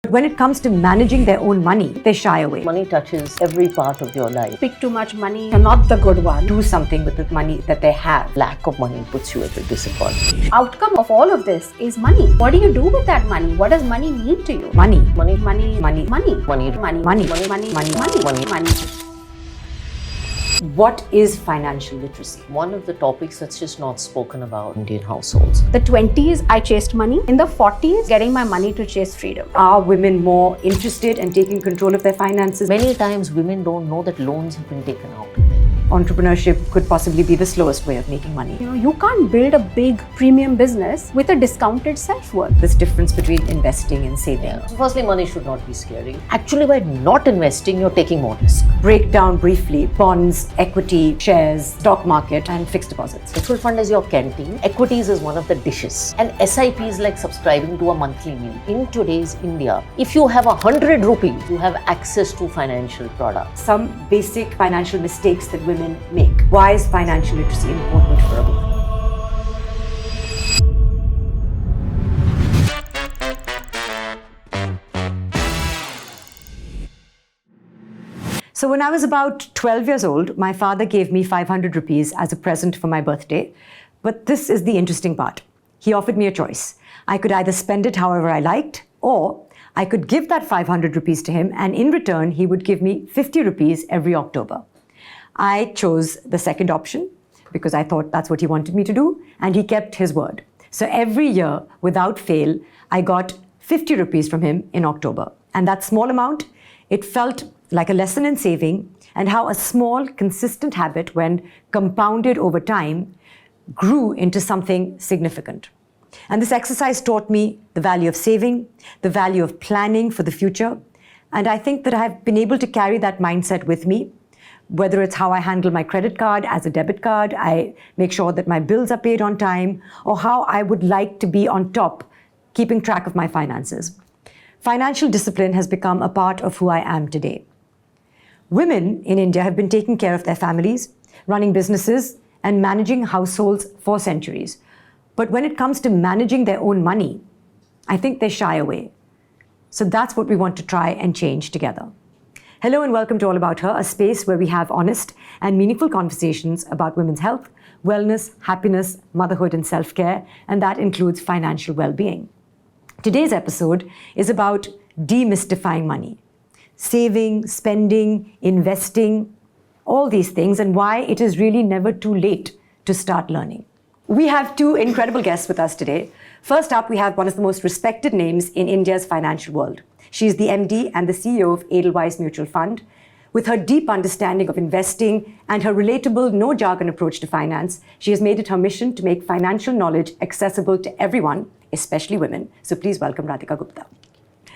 When it comes to managing their own money, they shy away. Money touches every part of your life. Pick too much money, you're not the good one. Do something with the money that they have. Lack of money puts you at a disadvantage. Outcome of all of this is money. What do you do with that money? What does money mean to you? Money. Money. Money. Money. Money. Money. Money. Money. Money. Money. Money. Money. Money. Money. What is financial literacy? One of the topics that's just not spoken about in Indian households. The 20s, I chased money. In the 40s, getting my money to chase freedom. Are women more interested in taking control of their finances? Many times women don't know that loans have been taken out. Entrepreneurship could possibly be the slowest way of making money. You can't build a big premium business with a discounted self-worth. This difference between investing and saving. Yeah. So firstly, money should not be scary. Actually, by not investing, you're taking more risk. Break down briefly bonds, equity, shares, stock market, and fixed deposits. Mutual fund is your canteen. Equities is one of the dishes. And SIP is like subscribing to a monthly meal. In today's India, if you have 100 rupees, you have access to financial products. Some basic financial mistakes that women make. Why is financial literacy important for a woman? So when I was about 12 years old, my father gave me 500 rupees as a present for my birthday. But this is the interesting part. He offered me a choice. I could either spend it however I liked, or I could give that 500 rupees to him, and in return, he would give me 50 rupees every October. I chose the second option because I thought that's what he wanted me to do, and he kept his word. So every year, without fail, I got 50 rupees from him in October. And that small amount, it felt like a lesson in saving and how a small, consistent habit, when compounded over time, grew into something significant. And this exercise taught me the value of saving, the value of planning for the future. And I think that I've been able to carry that mindset with me. Whether it's how I handle my credit card as a debit card, I make sure that my bills are paid on time, or how I would like to be on top, keeping track of my finances. Financial discipline has become a part of who I am today. Women in India have been taking care of their families, running businesses, and managing households for centuries. But when it comes to managing their own money, I think they shy away. So that's what we want to try and change together. Hello and welcome to All About Her, a space where we have honest and meaningful conversations about women's health, wellness, happiness, motherhood, and self-care, and that includes financial well-being. Today's episode is about demystifying money. Saving, spending, investing, all these things, and why it is really never too late to start learning. We have two incredible guests with us today. First up, we have one of the most respected names in India's financial world. She is the MD and the CEO of Edelweiss Mutual Fund. With her deep understanding of investing and her relatable, no-jargon approach to finance, she has made it her mission to make financial knowledge accessible to everyone, especially women. So please welcome Radhika Gupta.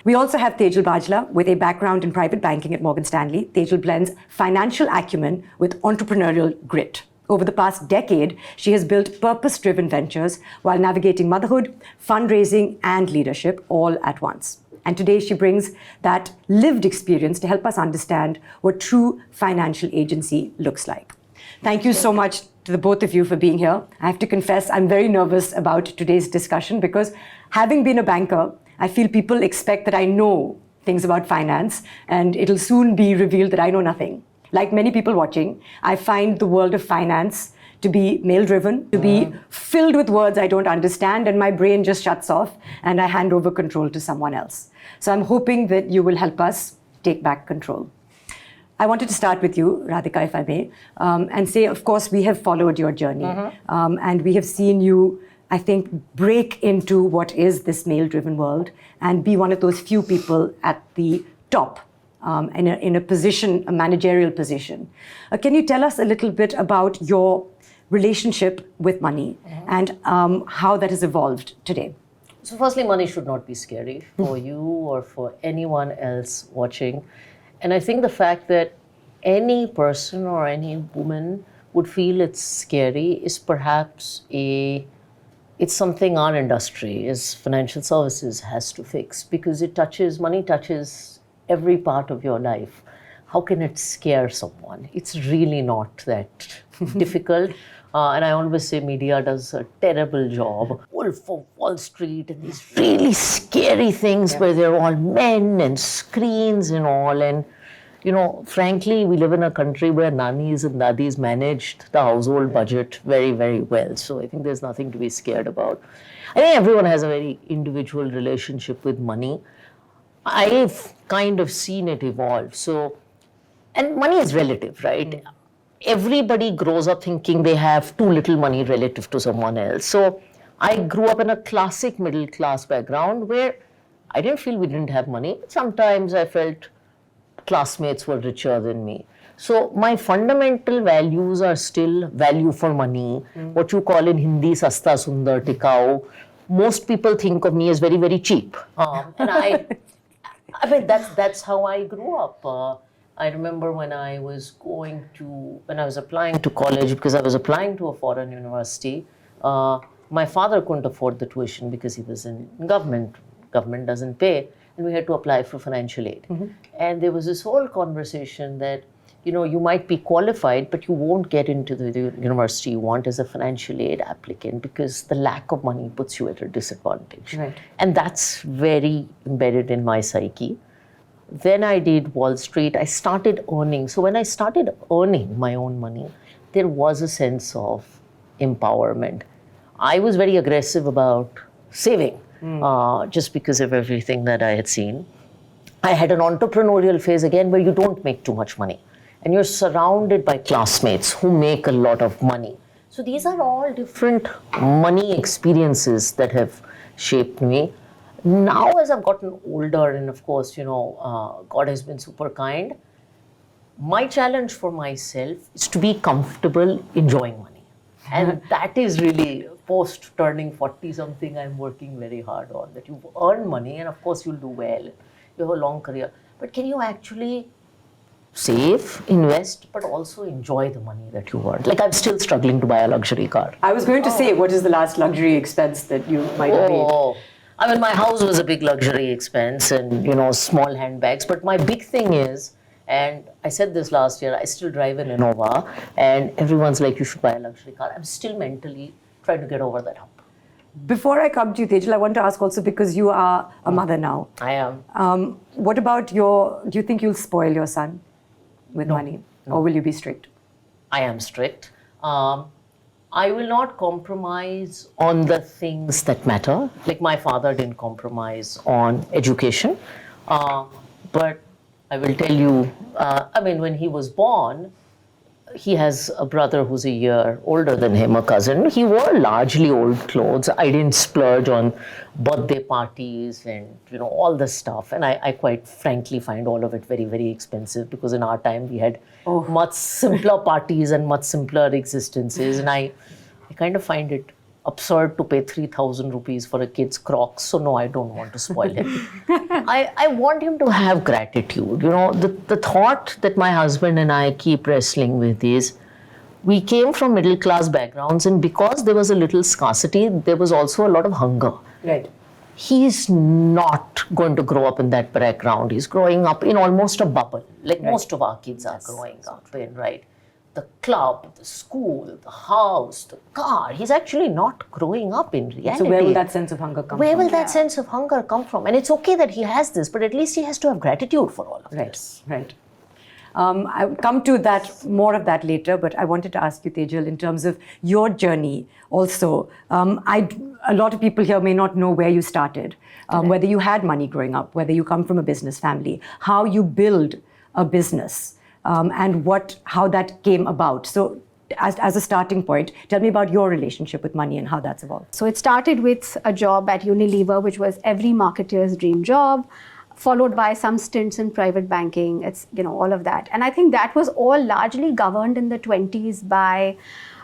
We also have Tejal Bajla with a background in private banking at Morgan Stanley. Tejal blends financial acumen with entrepreneurial grit. Over the past decade, she has built purpose-driven ventures while navigating motherhood, fundraising, and leadership all at once. And today she brings that lived experience to help us understand what true financial agency looks like. Thank you so much to the both of you for being here. I have to confess, I'm very nervous about today's discussion because having been a banker, I feel people expect that I know things about finance, and it'll soon be revealed that I know nothing. Like many people watching, I find the world of finance to be male-driven, to be filled with words I don't understand, and my brain just shuts off and I hand over control to someone else. So I'm hoping that you will help us take back control. I wanted to start with you, Radhika, if I may, and say, of course, we have followed your journey, and we have seen you, I think, break into what is this male-driven world and be one of those few people at the top in a position, a managerial position. Can you tell us a little bit about your relationship with money and how that has evolved today? So firstly, money should not be scary for you or for anyone else watching. And I think the fact that any person or any woman would feel it's scary is perhaps it's something our industry, as financial services, has to fix, because money touches every part of your life. How can it scare someone? It's really not that difficult. And I always say media does a terrible job. Wolf of Wall Street and these really scary things where they're all men and screens and all. And, frankly, we live in a country where nannies and daddies managed the household budget very, very well. So I think there's nothing to be scared about. I think everyone has a very individual relationship with money. I've kind of seen it evolve. And money is relative, right? Everybody grows up thinking they have too little money relative to someone else. So I grew up in a classic middle class background where I didn't feel we didn't have money. Sometimes I felt classmates were richer than me. So my fundamental values are still value for money, what you call in Hindi, sasta, sundar, tikau. Most people think of me as very, very cheap. And I mean, that's how I grew up. I remember when I was applying to college, because I was applying to a foreign university, my father couldn't afford the tuition because he was in government. Government doesn't pay. And we had to apply for financial aid. And there was this whole conversation that, you might be qualified, but you won't get into the university you want as a financial aid applicant because the lack of money puts you at a disadvantage. Right. And that's very embedded in my psyche. Then I did Wall Street. I started earning. So when I started earning my own money, there was a sense of empowerment. I was very aggressive about saving, just because of everything that I had seen. I had an entrepreneurial phase again where you don't make too much money. And you're surrounded by classmates who make a lot of money. So these are all different money experiences that have shaped me. Now, as I've gotten older, and of course, God has been super kind, my challenge for myself is to be comfortable enjoying money. And that is really, post turning 40 something, I'm working very hard on, that you earn money and of course you'll do well, you have a long career, but can you actually save, invest, but also enjoy the money that you earn? Like, I'm still struggling to buy a luxury car. I was going to say, what is the last luxury expense that you might have made? I mean, my house was a big luxury expense and, small handbags. But my big thing is, and I said this last year, I still drive an Innova and everyone's like, you should buy a luxury car. I'm still mentally trying to get over that hump. Before I come to you, Tejal, I want to ask also, because you are a mother now. I am. What about do you think you'll spoil your son with money? No. Or will you be strict? I am strict. I will not compromise on the things that matter. Like my father didn't compromise on education. But I will tell you, when he was born, he has a brother who's a year older than him, a cousin. He wore largely old clothes. I didn't splurge on birthday parties and, all this stuff. And I quite frankly find all of it very, very expensive, because in our time we had much simpler parties and much simpler existences. And I kind of find it absurd to pay 3,000 rupees for a kid's Crocs. So no, I don't want to spoil him. I want him to have gratitude. The thought that my husband and I keep wrestling with is, we came from middle class backgrounds, and because there was a little scarcity, there was also a lot of hunger. Right. He's not going to grow up in that background. He's growing up in almost a bubble, like most of our kids are growing up in, right? The club, the school, the house, the car. He's actually not growing up in reality. So where will that sense of hunger come from? Where will that sense of hunger come from? And it's okay that he has this, but at least he has to have gratitude for all of this. Right. I'll come to that, more of that later, but I wanted to ask you, Tejal, in terms of your journey also. A lot of people here may not know where you started, whether you had money growing up, whether you come from a business family, how you build a business, and how that came about. So as a starting point, tell me about your relationship with money and how that's evolved. So it started with a job at Unilever, which was every marketer's dream job, followed by some stints in private banking. It's, all of that. And I think that was all largely governed in the 20s by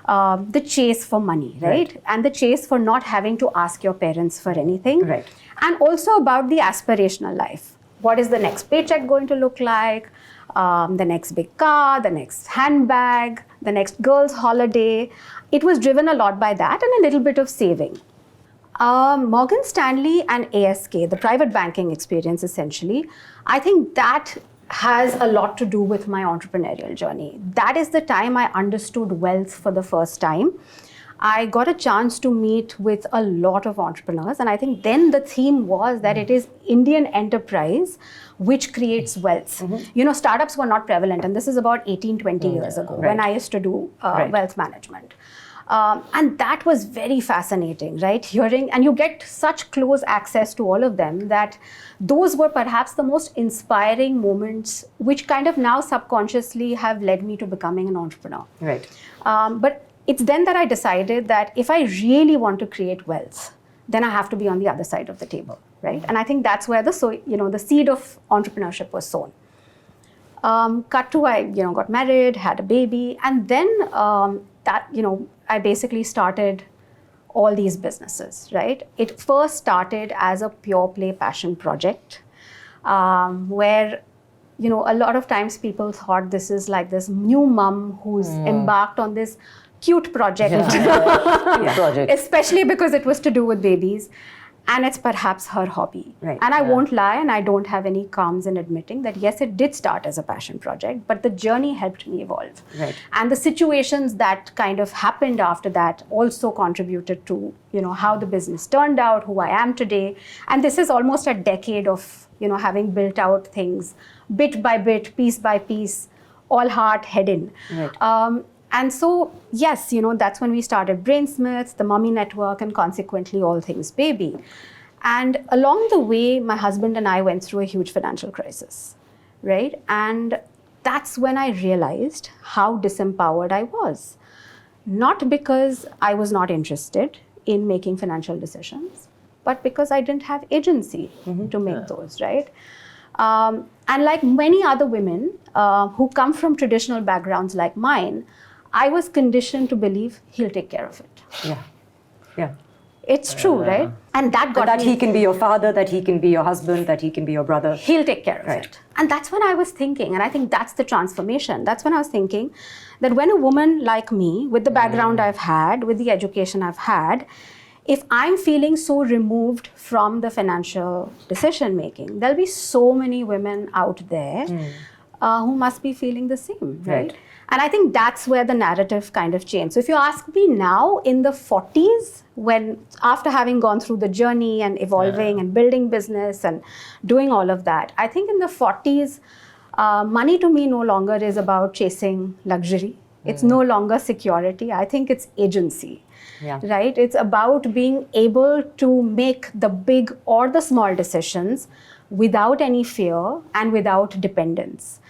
the chase for money, right? And the chase for not having to ask your parents for anything. Right. And also about the aspirational life. What is the next paycheck going to look like? The next big car, the next handbag, the next girl's holiday. It was driven a lot by that and a little bit of saving. Morgan Stanley and ASK, the private banking experience essentially, I think that has a lot to do with my entrepreneurial journey. That is the time I understood wealth for the first time. I got a chance to meet with a lot of entrepreneurs, and I think then the theme was that it is Indian enterprise which creates wealth. Startups were not prevalent, and this is about 18, 20 years ago when I used to do wealth management. And that was very fascinating, right? Hearing, and you get such close access to all of them that those were perhaps the most inspiring moments, which kind of now subconsciously have led me to becoming an entrepreneur. Right. But it's then that I decided that if I really want to create wealth, then I have to be on the other side of the table, right? And I think that's where the seed of entrepreneurship was sown. Cut to, I got married, had a baby, and then I basically started all these businesses, right? It first started as a pure play passion project, where a lot of times people thought this is like this new mom who's embarked on this cute project, especially because it was to do with babies. And it's perhaps her hobby. Right. And I won't lie, and I don't have any qualms in admitting that, yes, it did start as a passion project, but the journey helped me evolve. Right. And the situations that kind of happened after that also contributed to, how the business turned out, who I am today. And this is almost a decade of, having built out things bit by bit, piece by piece, all heart, head in. Right. And so, yes, that's when we started Brainsmiths, the Mummy Network, and consequently All Things Baby. And along the way, my husband and I went through a huge financial crisis, right? And that's when I realized how disempowered I was. Not because I was not interested in making financial decisions, but because I didn't have agency to make those, right? And like many other women who come from traditional backgrounds like mine, I was conditioned to believe he'll take care of it. Yeah. It's true, right? And that got that me. he can be your father, that he can be your husband, that he can be your brother. He'll take care of Right. it. And that's when I was thinking, and I think that's the transformation. That's when I was thinking that when a woman like me, with the background I've had, with the education I've had, if I'm feeling so removed from the financial decision making, there'll be so many women out there who must be feeling the same, right? And I think that's where the narrative kind of changed. So if you ask me now, in the 40s, after having gone through the journey and evolving and building business and doing all of that, I think in the 40s, money to me no longer is about chasing luxury. It's no longer security. I think it's agency, right? It's about being able to make the big or the small decisions without any fear and without dependence.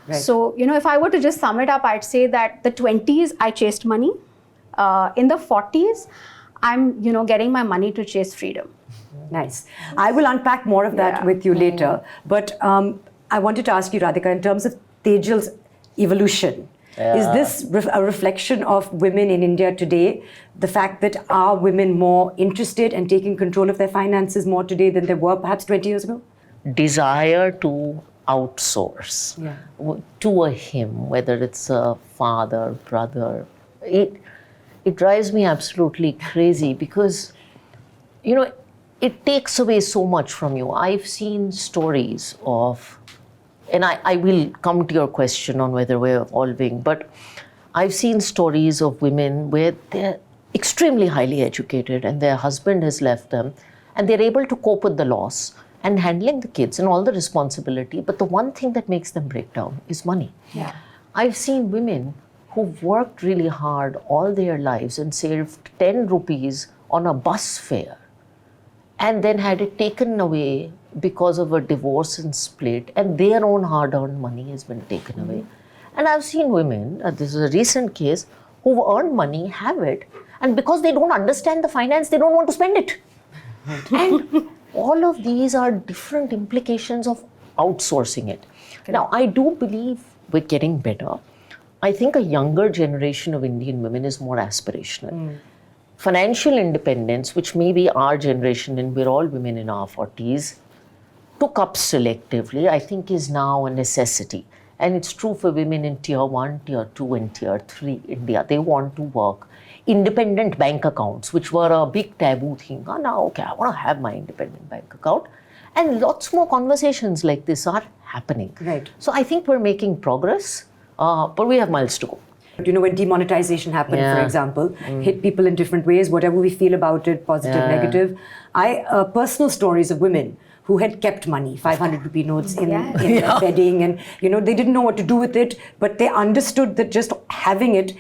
Right. So, if I were to just sum it up, I'd say that the 20s, I chased money. In the 40s, I'm, getting my money to chase freedom. Nice. I will unpack more of that with you later. But I wanted to ask you, Radhika, in terms of Tejal's evolution, is this a reflection of women in India today? The fact that are women more interested and taking control of their finances more today than they were perhaps 20 years ago? Desire to outsource to a him, whether it's a father, brother. It drives me absolutely crazy because, it takes away so much from you. I've seen stories of, and I will come to your question on whether we're evolving, but I've seen stories of women where they're extremely highly educated and their husband has left them and they're able to cope with the loss and handling the kids and all the responsibility. But the one thing that makes them break down is money. Yeah. I've seen women who've worked really hard all their lives and saved 10 rupees on a bus fare and then had it taken away because of a divorce and split, and their own hard-earned money has been taken away. And I've seen women, this is a recent case, who've earned money, have it, and because they don't understand the finance, they don't want to spend it. And all of these are different implications of outsourcing it. Now, I do believe we're getting better. I think a younger generation of Indian women is more aspirational. Financial independence, which may be our generation, and we're all women in our 40s, took up selectively, I think is now a necessity. And it's true for women in Tier 1, Tier 2, and Tier 3 India. They want to work. Independent bank accounts, which were a big taboo thing. Oh, now, okay, I want to have my independent bank account. And lots more conversations like this are happening. Right. So I think we're making progress, but we have miles to go. But when demonetization happened, for example, hit people in different ways, whatever we feel about it, positive, negative. Personal stories of women who had kept money, 500 rupee notes in their bedding, and they didn't know what to do with it, but they understood that just having it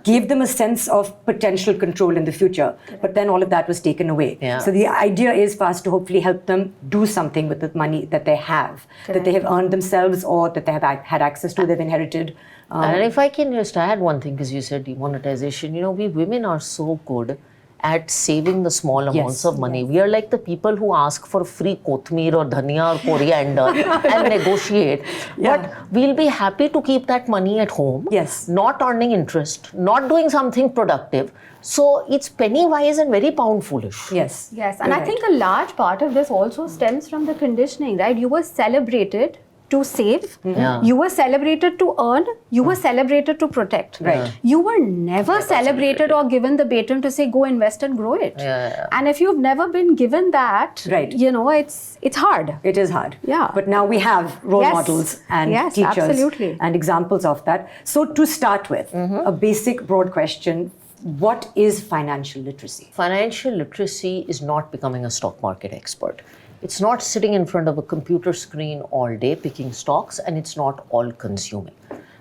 gave them a sense of potential control in the future. But then all of that was taken away. So the idea is for us to hopefully help them do something with the money that they have, that they have earned themselves or that they have had access to, they've inherited. And if I can just add one thing, because you said demonetization, we women are so good at saving the small amounts of money. We are like the people who ask for free kothmeer or dhania or coriander and negotiate. But we'll be happy to keep that money at home, not earning interest, not doing something productive. So it's penny wise and very pound foolish. Yes. And I think a large part of this also stems from the conditioning, right? You were celebrated to save, you were celebrated to earn, you were celebrated to protect. Right. You were never celebrated or given the baton to say, go invest and grow it. And if you've never been given that, it's hard. It is hard. Yeah. But now we have role models and teachers absolutely. and examples of that. So to start with, a basic broad question, what is financial literacy? Financial literacy is not becoming a stock market expert. It's not sitting in front of a computer screen all day picking stocks, and it's not all consuming.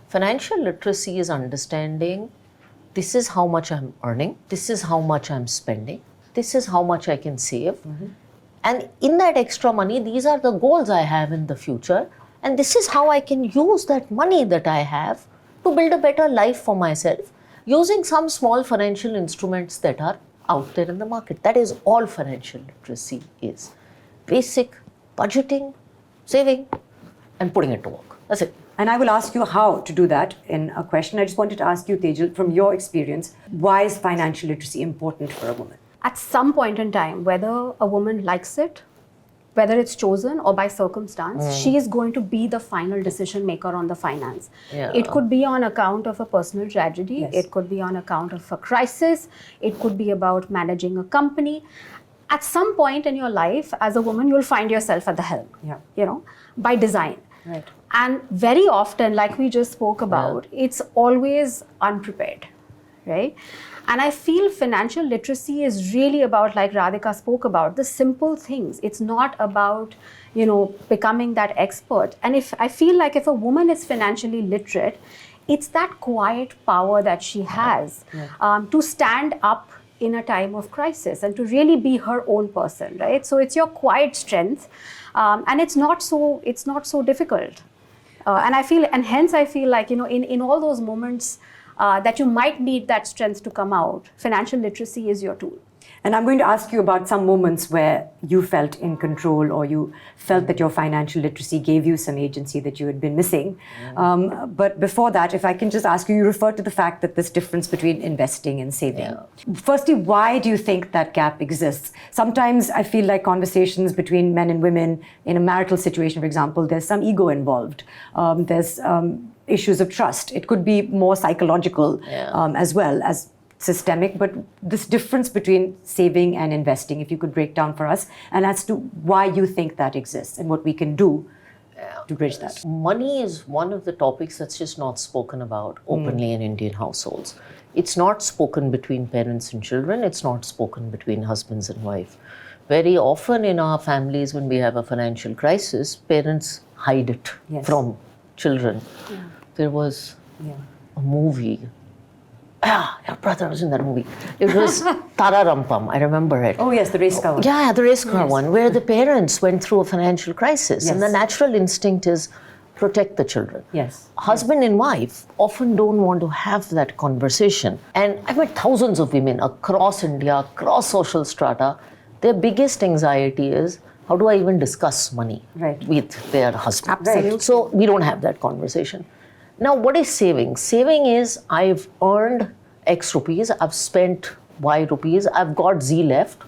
Financial literacy is understanding this is how much I'm earning, this is how much I'm spending, this is how much I can save. And in that extra money, these are the goals I have in the future. And this is how I can use that money that I have to build a better life for myself using some small financial instruments that are out there in the market. That is all financial literacy is. Basic budgeting, saving, and putting it to work. That's it. And I will ask you how to do that in a question. I just wanted to ask you, Tejal, from your experience, why is financial literacy important for a woman? At some point in time, whether a woman likes it, whether it's chosen or by circumstance, she is going to be the final decision maker on the finance. It could be on account of a personal tragedy. It could be on account of a crisis. It could be about managing a company. At some point in your life, as a woman, you'll find yourself at the helm, by design. Right. And very often, like we just spoke about, it's always unprepared, right? And I feel financial literacy is really about, like Radhika spoke about, the simple things. It's not about, becoming that expert. And I feel like if a woman is financially literate, it's that quiet power that she has to stand up in a time of crisis and to really be her own person, right? So it's your quiet strength, and it's not so difficult. And hence I feel like, in all those moments that you might need that strength to come out, financial literacy is your tool. And I'm going to ask you about some moments where you felt in control or you felt that your financial literacy gave you some agency that you had been missing. But before that, if I can just ask you, you referred to the fact that this difference between investing and saving. Firstly, why do you think that gap exists? Sometimes I feel like conversations between men and women in a marital situation, for example, there's some ego involved. There's issues of trust. It could be more psychological as well as systemic, but this difference between saving and investing, if you could break down for us, and as to why you think that exists and what we can do to bridge that. Money is one of the topics that's just not spoken about openly in Indian households. It's not spoken between parents and children. It's not spoken between husbands and wife. Very often in our families, when we have a financial crisis, parents hide it from children. There was a movie. Your brother was in that movie. It was Tara Rampam. I remember it. Oh yes, the race car one. Yeah, the race car one, where the parents went through a financial crisis, and the natural instinct is protect the children. Yes. Husband and wife often don't want to have that conversation. And I've met thousands of women across India, across social strata. Their biggest anxiety is, how do I even discuss money with their husband? Absolutely. So we don't have that conversation. Now, what is saving? Saving is, I've earned X rupees, I've spent Y rupees, I've got Z left.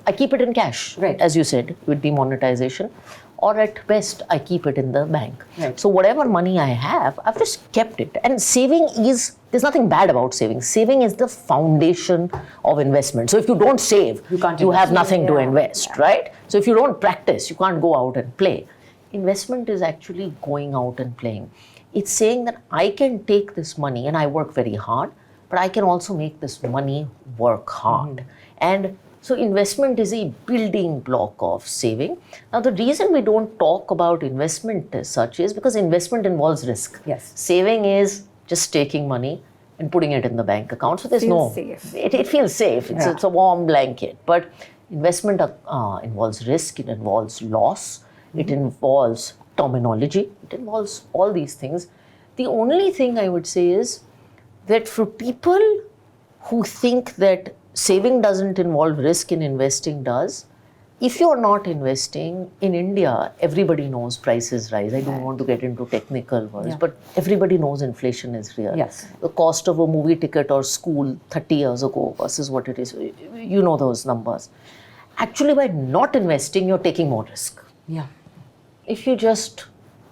I keep it in cash, as you said, with demonetization. Or at best, I keep it in the bank. So whatever money I have, I've just kept it. And saving is, there's nothing bad about saving. Saving is the foundation of investment. So if you don't save, you have nothing to invest, right? So if you don't practice, you can't go out and play. investment is actually going out and playing. It's saying that I can take this money and I work very hard, but I can also make this money work hard. And so investment is a building block of saving. Now, the reason we don't talk about investment as such is because investment involves risk. Yes. Saving is just taking money and putting it in the bank account. So there's Feels safe. It feels safe. It's a warm blanket. But investment involves risk. It involves loss. It involves terminology. It involves all these things. The only thing I would say is that for people who think that saving doesn't involve risk and investing does, if you're not investing, in India, everybody knows prices rise. I don't want to get into technical words, but everybody knows inflation is real. Yes. The cost of a movie ticket or school 30 years ago versus what it is, you know those numbers. Actually, by not investing, you're taking more risk. Yeah. If you just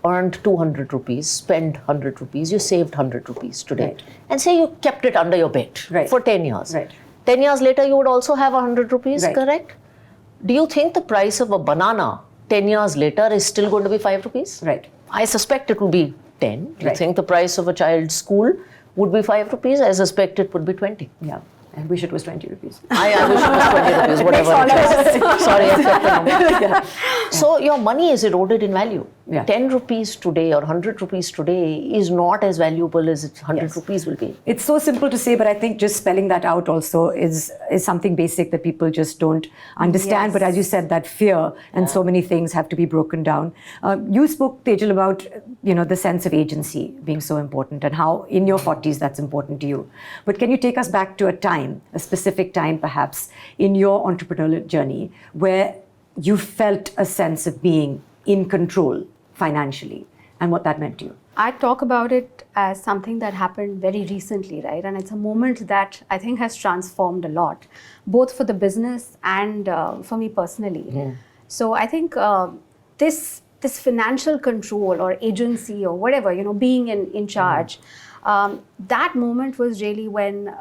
earned 200 rupees, spent 100 rupees, you saved 100 rupees today. Right. And say you kept it under your bed for 10 years. Right. 10 years later, you would also have 100 rupees, Right. correct? Do you think the price of a banana 10 years later is still going to be 5 rupees? Right. I suspect it will be 10. Do you Right. think the price of a child's school would be 5 rupees? I suspect it would be 20. Yeah. I wish it was 20 rupees. I wish it was 20 rupees, whatever it is. Sorry, I kept the number. So your money is eroded in value. Yeah. 10 rupees today or 100 rupees today is not as valuable as 100 Yes. rupees will be. It's so simple to say, but I think just spelling that out also is something basic that people just don't understand. Yes. But as you said, that fear and so many things have to be broken down. You spoke, Tejal, about the sense of agency being so important and how in your 40s that's important to you. But can you take us back to a specific time perhaps in your entrepreneurial journey where you felt a sense of being in control financially and what that meant to you? I talk about it as something that happened very recently, right? And it's a moment that I think has transformed a lot, both for the business and for me personally. So I think this financial control or agency or whatever, being in charge, that moment was really when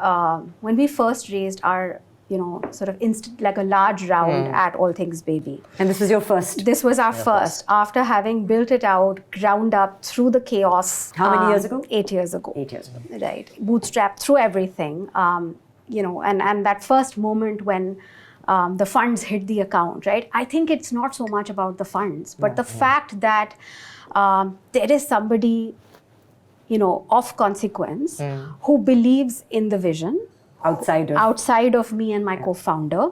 we first raised our sort of like a large round at All Things Baby. And this was your first? This was our first, after having built it out, ground up through the chaos. How many years ago? 8 years ago. 8 years ago. Right. Bootstrapped through everything, and that first moment when the funds hit the account, right? I think it's not so much about the funds, but the fact that there is somebody, of consequence who believes in the vision, outside of me and my co-founder,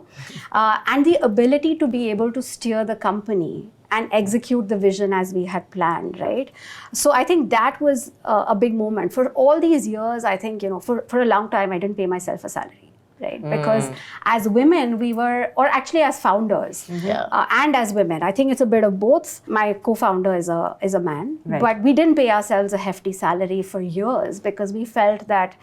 and the ability to be able to steer the company and execute the vision as we had planned, right? So I think that was a big moment. For all these years, I think, for a long time, I didn't pay myself a salary, right? Because as women, we were, or actually as founders, and as women, I think it's a bit of both. My co-founder is a man, but we didn't pay ourselves a hefty salary for years because we felt that,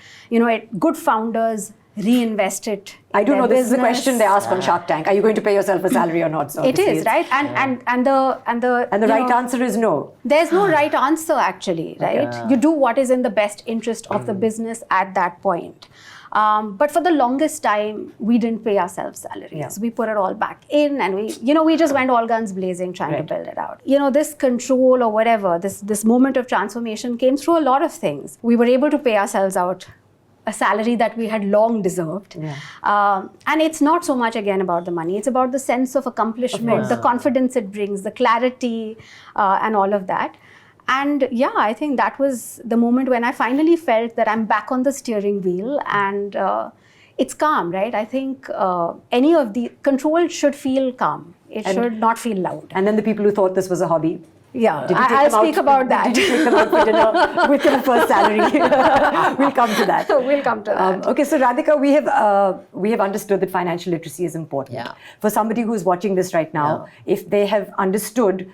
good founders reinvest it. I do know this is the question they ask on Shark Tank. Are you going to pay yourself a salary or not? So it is, right? And the right answer is no. There's no right answer actually, right? Yeah. You do what is in the best interest of the business at that point. But for the longest time, we didn't pay ourselves salaries. Yeah. We put it all back in, and we just went all guns blazing trying to build it out. This control or whatever, this moment of transformation came through a lot of things. We were able to pay ourselves out a salary that we had long deserved. And it's not so much again about the money, it's about the sense of accomplishment, the confidence it brings, the clarity, and all of that. And I think that was the moment when I finally felt that I'm back on the steering wheel and it's calm, right? I think any of the control should feel calm. It should not feel loud. And then the people who thought this was a hobby. Yeah, Did you take I'll them out? speak about that. Did you take them out for dinner with your first salary? We'll come to that. We'll come to that. Okay, so Radhika, we have understood that financial literacy is important. Yeah. For somebody who's watching this right now, if they have understood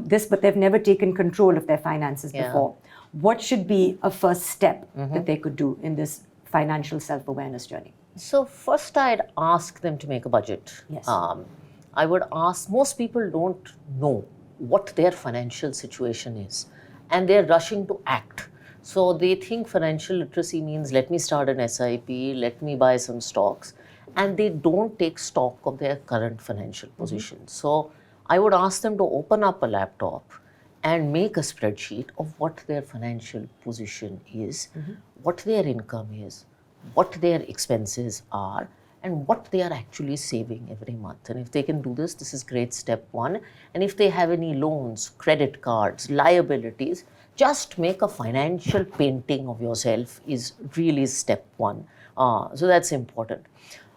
this, but they've never taken control of their finances before, what should be a first step that they could do in this financial self-awareness journey? So first I'd ask them to make a budget. Yes. I would ask, most people don't know what their financial situation is and they're rushing to act. So they think financial literacy means let me start an SIP, let me buy some stocks, and they don't take stock of their current financial position. So I would ask them to open up a laptop and make a spreadsheet of what their financial position is, what their income is, what their expenses are, and what they are actually saving every month. And if they can do this, this is great step one. And if they have any loans, credit cards, liabilities, just make a financial painting of yourself is really step one. So that's important.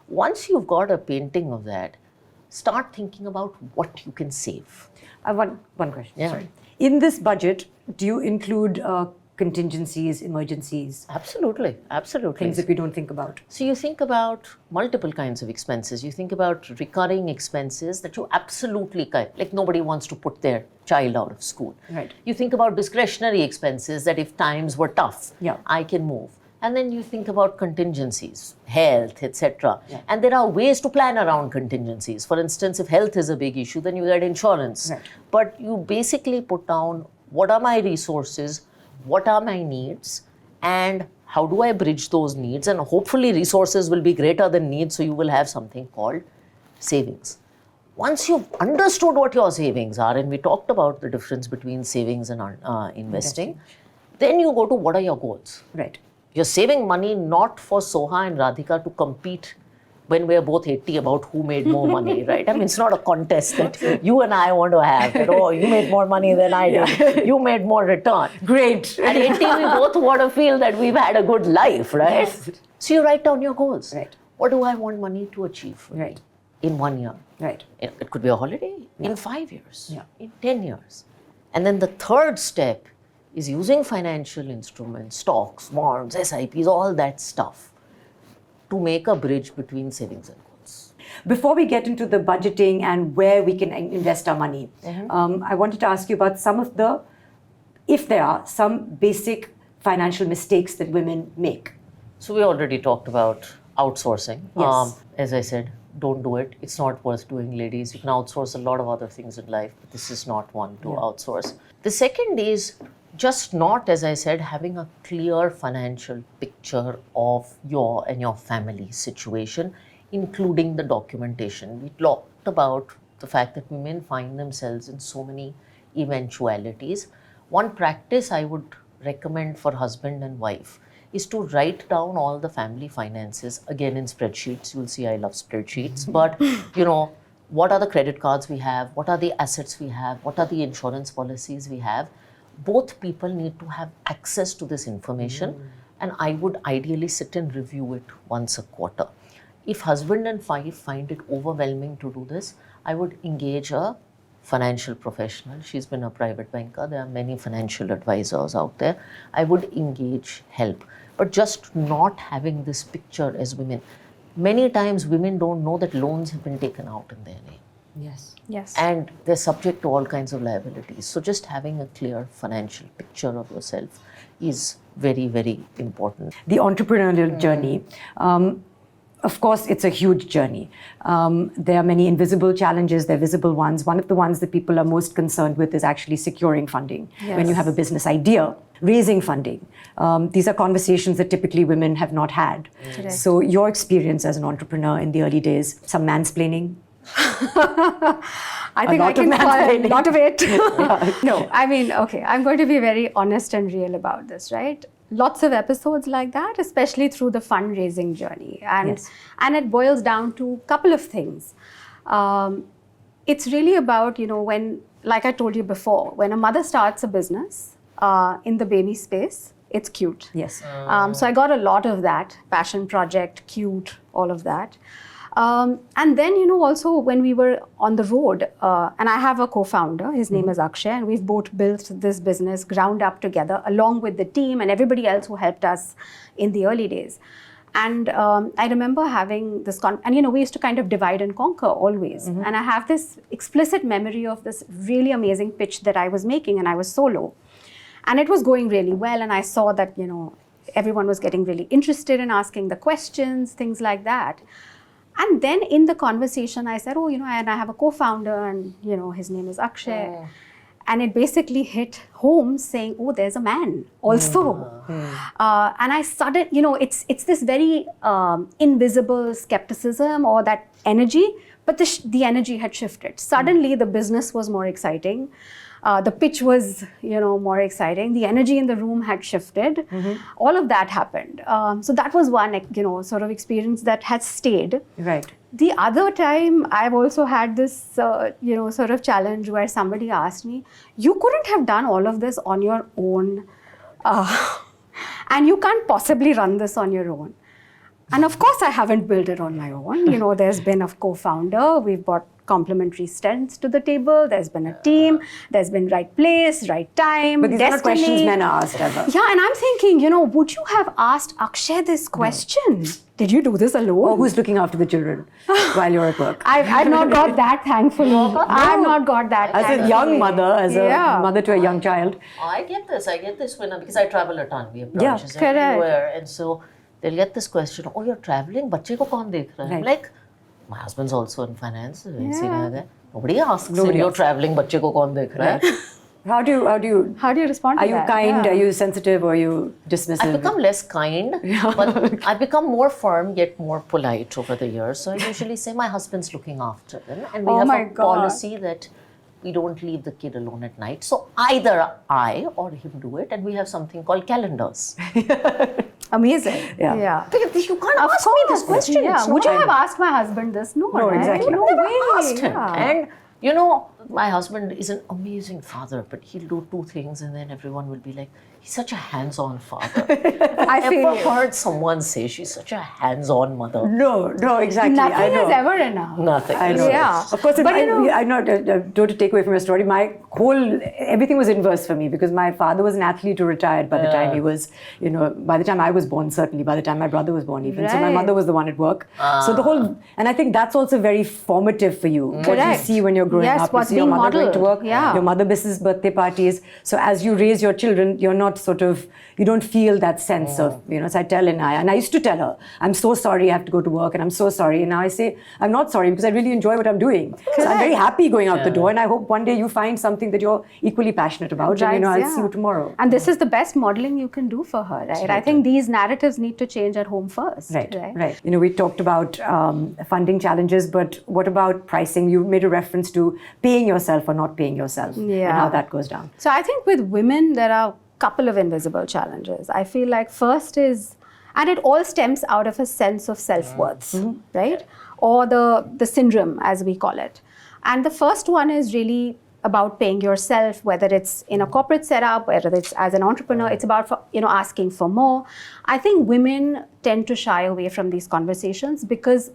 Once you've got a painting of that, start thinking about what you can save. One question. Yeah. Sorry. In this budget, do you include contingencies, emergencies, Absolutely, absolutely. things that we don't think about? So you think about multiple kinds of expenses. You think about recurring expenses that you absolutely like nobody wants to put their child out of school. Right. You think about discretionary expenses that if times were tough, Yeah. I can move. And then you think about contingencies, health, etc. Yeah. And there are ways to plan around contingencies. For instance, if health is a big issue, then you get insurance. Right. But you basically put down what are my resources, what are my needs, and how do I bridge those needs? And hopefully resources will be greater than needs, so you will have something called savings. Once you've understood what your savings are, and we talked about the difference between savings and investing, then you go to what are your goals? Right. You're saving money not for Soha and Radhika to compete when we're both 80 about who made more money, right? I mean, it's not a contest that you and I want to have. That, oh, you made more money than I did. You made more return. Great. At 80, we both want to feel that we've had a good life, right? Yes. So you write down your goals. Right. What do I want money to achieve? Right. In 1 year. Right. It could be a holiday in 5 years, Yeah. in 10 years. And then the third step is using financial instruments, stocks, bonds, SIPs, all that stuff to make a bridge between savings and goals. Before we get into the budgeting and where we can invest our money, I wanted to ask you about some of the, if there are, some basic financial mistakes that women make. So we already talked about outsourcing. Yes. As I said, don't do it. It's not worth doing, ladies. You can outsource a lot of other things in life, but this is not one to outsource. The second is just not, as I said, having a clear financial picture of your and your family situation, including the documentation. We talked about the fact that women find themselves in so many eventualities. One practice I would recommend for husband and wife is to write down all the family finances, again in spreadsheets. You'll see I love spreadsheets, but what are the credit cards we have? What are the assets we have? What are the insurance policies we have? Both people need to have access to this information, and I would ideally sit and review it once a quarter. If husband and wife find it overwhelming to do this, I would engage a financial professional. She's been a private banker. There are many financial advisors out there. I would engage help. But just not having this picture as women. Many times women don't know that loans have been taken out in their name. Yes. Yes. And they're subject to all kinds of liabilities. So just having a clear financial picture of yourself is very, very important. The entrepreneurial journey, of course, it's a huge journey. There are many invisible challenges, there are visible ones. One of the ones that people are most concerned with is actually securing funding. When you have a business idea, raising funding. These are conversations that typically women have not had. Correct. So your experience as an entrepreneur in the early days, some mansplaining? I think I lot of can call a mansplaining. lot of it. No. I mean, okay, I'm going to be very honest and real about this, right? Lots of episodes like that, especially through the fundraising journey. And it boils down to a couple of things. It's really about, when, like I told you before, when a mother starts a business in the baby space, it's cute. Yes. So I got a lot of that, passion project, cute, all of that. And then, also when we were on the road, and I have a co-founder, his name is Akshay, and we've both built this business ground up together along with the team and everybody else who helped us in the early days. And I remember having this, and we used to kind of divide and conquer always. And I have this explicit memory of this really amazing pitch that I was making, and I was solo. And it was going really well, and I saw that, everyone was getting really interested in asking the questions, things like that. And then in the conversation, I said, and I have a co-founder, and, his name is Akshay. And it basically hit home saying, oh, there's a man also. And I started, it's this very invisible skepticism or that energy, but the energy had shifted. Suddenly, the business was more exciting. The pitch was, more exciting. The energy in the room had shifted. All of that happened. So that was one, sort of experience that has stayed. Right. The other time, I've also had this, sort of challenge where somebody asked me, you couldn't have done all of this on your own. And you can't possibly run this on your own. And of course, I haven't built it on my own. There's been a co-founder. We've brought complementary strengths to the table. There's been a team. There's been right place, right time, But these are not destiny. questions men are asked ever. Yeah, and I'm thinking, would you have asked Akshay this question? Did you do this alone? Or who's looking after the children while you're at work? I've not got that, thankfully. I've not got that. As a young mother, as a Yeah. mother to a young child. I get this when because I travel a ton. We have Yeah, branches correct. everywhere, and so they'll get this question: "Oh, you're traveling? बच्चे को कौन देख रहा है?" I'm Right. like, my husband's also in finance. Nobody asks Nobody him, "You're asks. traveling? बच्चे को कौन देख रहा है?" How do you How do you respond to are you that? kind? Yeah. Are you sensitive? Or are you dismissive? I've become less kind, but I've become more firm yet more polite over the years. So I usually say my husband's looking after them, and we Oh have my a God. policy that we don't leave the kid alone at night. So either I or him do it, and we have something called calendars. Amazing. Yeah. Because you can't Of ask me this course. question. Yeah. It's Would you not- have asked my husband this? No, No, right? exactly. No never way. asked him. Yeah. And my husband is an amazing father, but he'll do two things, and then everyone will be like, he's such a hands-on father. I I've feel ever you. heard someone say she's such a hands-on mother. No, exactly. I Nothing know. is ever enough. Nothing. I know. Yeah. Of course, But I know, don't take away from your story. Everything was inverse for me because my father was an athlete who retired by the time he was, by the time I was born, certainly, by the time my brother was born even. So my Right. mother was the one at work. So and I think that's also very formative for you. What you Correct. see when you're growing Yes, up. You what's see your being mother going to modeled. work, Yeah. your mother misses birthday parties. So as you raise your children, you're not you don't feel that sense of, so I tell Ninna, and I used to tell her, I'm so sorry I have to go to work and I'm so sorry. And now I say, I'm not sorry because I really enjoy what I'm doing. So I'm very happy going out the door and I hope one day you find something that you're equally passionate about and I'll see you tomorrow. And this is the best modeling you can do for her, right? I think these narratives need to change at home first. Right. We talked about funding challenges, but what about pricing? You made a reference to paying yourself or not paying yourself and how that goes down. So I think with women, there are a couple of invisible challenges. I feel like first is, and it all stems out of a sense of self-worth, right? Or the syndrome, as we call it. And the first one is really about paying yourself, whether it's in a corporate setup, whether it's as an entrepreneur, it's about asking for more. I think women tend to shy away from these conversations because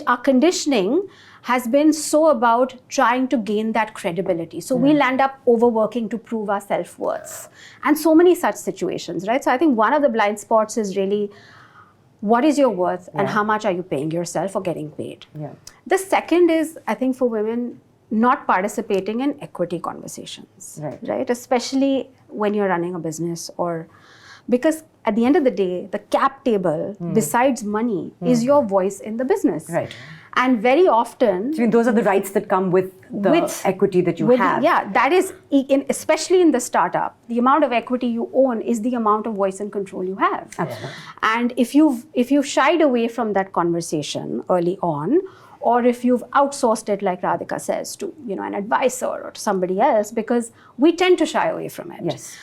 our conditioning has been so about trying to gain that credibility. So we'll end up overworking to prove our self-worth. And so many such situations, right? So I think one of the blind spots is really, what is your worth and how much are you paying yourself or getting paid? Yeah. The second is, I think for women, not participating in equity conversations, right? Especially when you're running a business because at the end of the day, the cap table, besides money, is your voice in the business. Right. And very often... those are the rights that come with the equity that you have. Yeah, that is, especially in the startup, the amount of equity you own is the amount of voice and control you have. Absolutely. And if you've shied away from that conversation early on, or if you've outsourced it, like Radhika says, to an advisor or to somebody else, because we tend to shy away from it. Yes.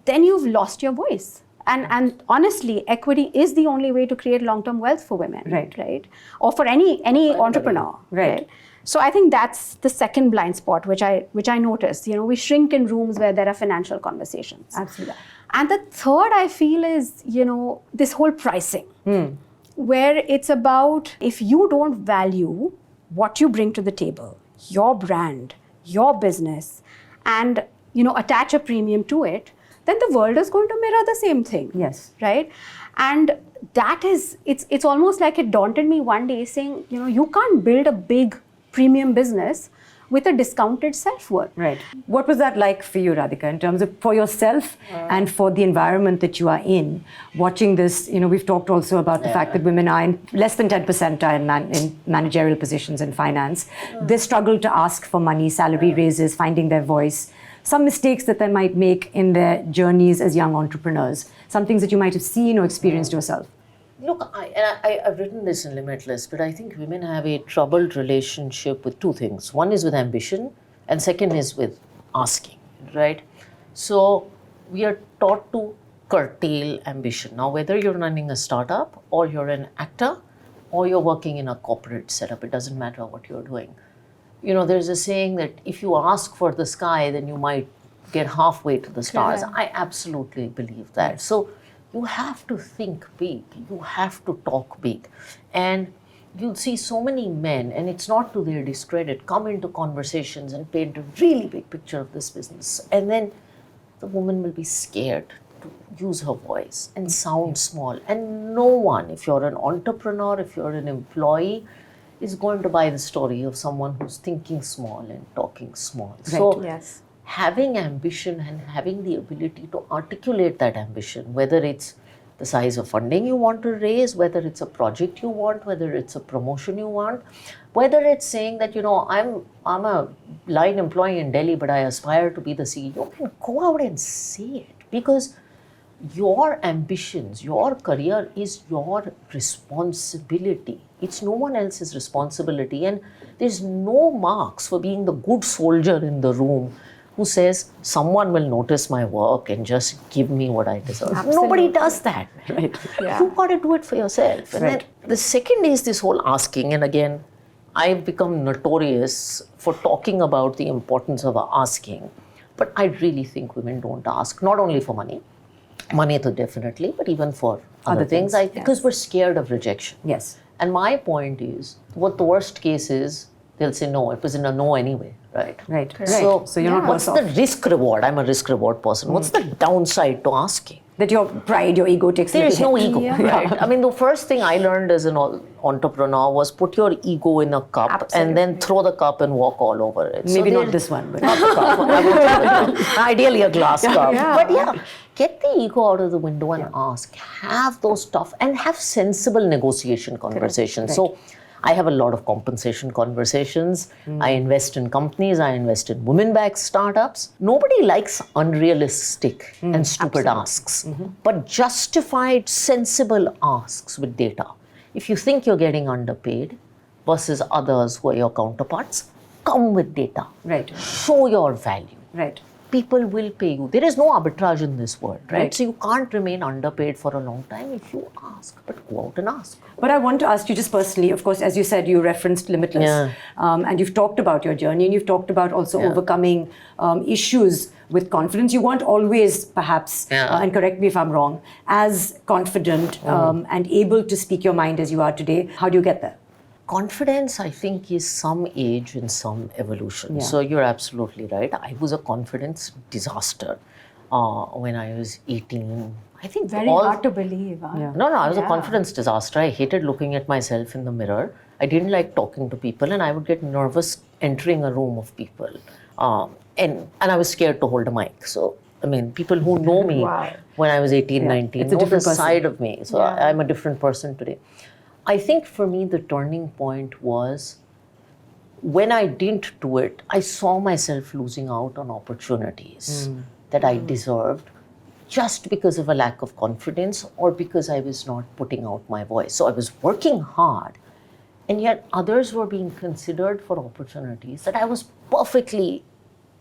Then you've lost your voice. And honestly, equity is the only way to create long-term wealth for women, right? Or for any entrepreneur, right? So I think that's the second blind spot, which I noticed. We shrink in rooms where there are financial conversations. Absolutely. And the third I feel is, this whole pricing, where it's about if you don't value what you bring to the table, your brand, your business, and attach a premium to it, then the world is going to mirror the same thing. Yes. Right? And that is, it's almost like it daunted me one day saying, you can't build a big premium business with a discounted self-worth. Right. What was that like for you, Radhika, in terms of for yourself and for the environment that you are in? Watching this, we've talked also about the fact that women are in less than 10% are in managerial positions in finance. They struggle to ask for money, salary raises, finding their voice. Some mistakes that they might make in their journeys as young entrepreneurs, some things that you might have seen or experienced yourself. Look, I've written this in Limitless, but I think women have a troubled relationship with two things. One is with ambition, and second is with asking, right? So we are taught to curtail ambition. Now, whether you're running a startup or you're an actor or you're working in a corporate setup, it doesn't matter what you're doing. You know, there's a saying that if you ask for the sky, then you might get halfway to the stars. Correct. I absolutely believe that. So you have to think big, you have to talk big. And you'll see so many men, and it's not to their discredit, come into conversations and paint a really big picture of this business. And then the woman will be scared to use her voice and sound small. And no one, if you're an entrepreneur, if you're an employee, is going to buy the story of someone who's thinking small and talking small. Right. So Yes. having ambition and having the ability to articulate that ambition, whether it's the size of funding you want to raise, whether it's a project you want, whether it's a promotion you want, whether it's saying that, you know, I'm a line employee in Delhi, but I aspire to be the CEO, and go out and say it, because your ambitions, your career is your responsibility. It's no one else's responsibility, and there's no marks for being the good soldier in the room who says someone will notice my work and just give me what I deserve. Nobody does that. Right. Yeah. You got to do it for yourself. And Right. then the second is this whole asking. And again, I've become notorious for talking about the importance of asking. But I really think women don't ask, not only for money. Money to definitely, but even for other things. things, Because we're scared of rejection. Yes. And my point is, what the worst case is, they'll say no. It was in a no anyway, right? Right. So, So you're not what's worse the off. risk reward? I'm a risk reward person. What's the downside to asking? That your pride, your ego takes a There is little no hit. ego, Yeah. right? I mean, the first thing I learned as an entrepreneur was put your ego in a cup and then throw the cup and walk all over it. Maybe So not this one, but not the cup. I won't throw the cup. Ideally a glass cup. Yeah. But yeah, get the ego out of the window and ask. Have those tough and have sensible negotiation conversations. So I have a lot of compensation conversations. I invest in companies. I invest in women-backed startups. Nobody likes unrealistic and stupid asks, but justified, sensible asks with data. If you think you're getting underpaid versus others who are your counterparts, come with data. Right. Show your value. Right. People will pay you. There is no arbitrage in this world, right? Right. So you can't remain underpaid for a long time if you ask, but go out and ask. But I want to ask you just personally, of course, as you said, you referenced Limitless. Yeah. And you've talked about your journey, and you've talked about also overcoming issues with confidence. You weren't always, perhaps, and correct me if I'm wrong, as confident and able to speak your mind as you are today. How do you get there? Confidence, I think, is some age and some evolution. Yeah. So you're absolutely right. I was a confidence disaster when I was 18. I think Very hard to believe. Huh? Yeah. No, I was a Yeah. confidence disaster. I hated looking at myself in the mirror. I didn't like talking to people, and I would get nervous entering a room of people. And I was scared to hold a mic. So, I mean, people who know me Wow. when I was 18, Yeah. 19 It's a know the different person. side of me. So Yeah. I'm a different person today. I think for me, the turning point was when I didn't do it, I saw myself losing out on opportunities that I deserved just because of a lack of confidence or because I was not putting out my voice. So I was working hard, and yet others were being considered for opportunities that I was perfectly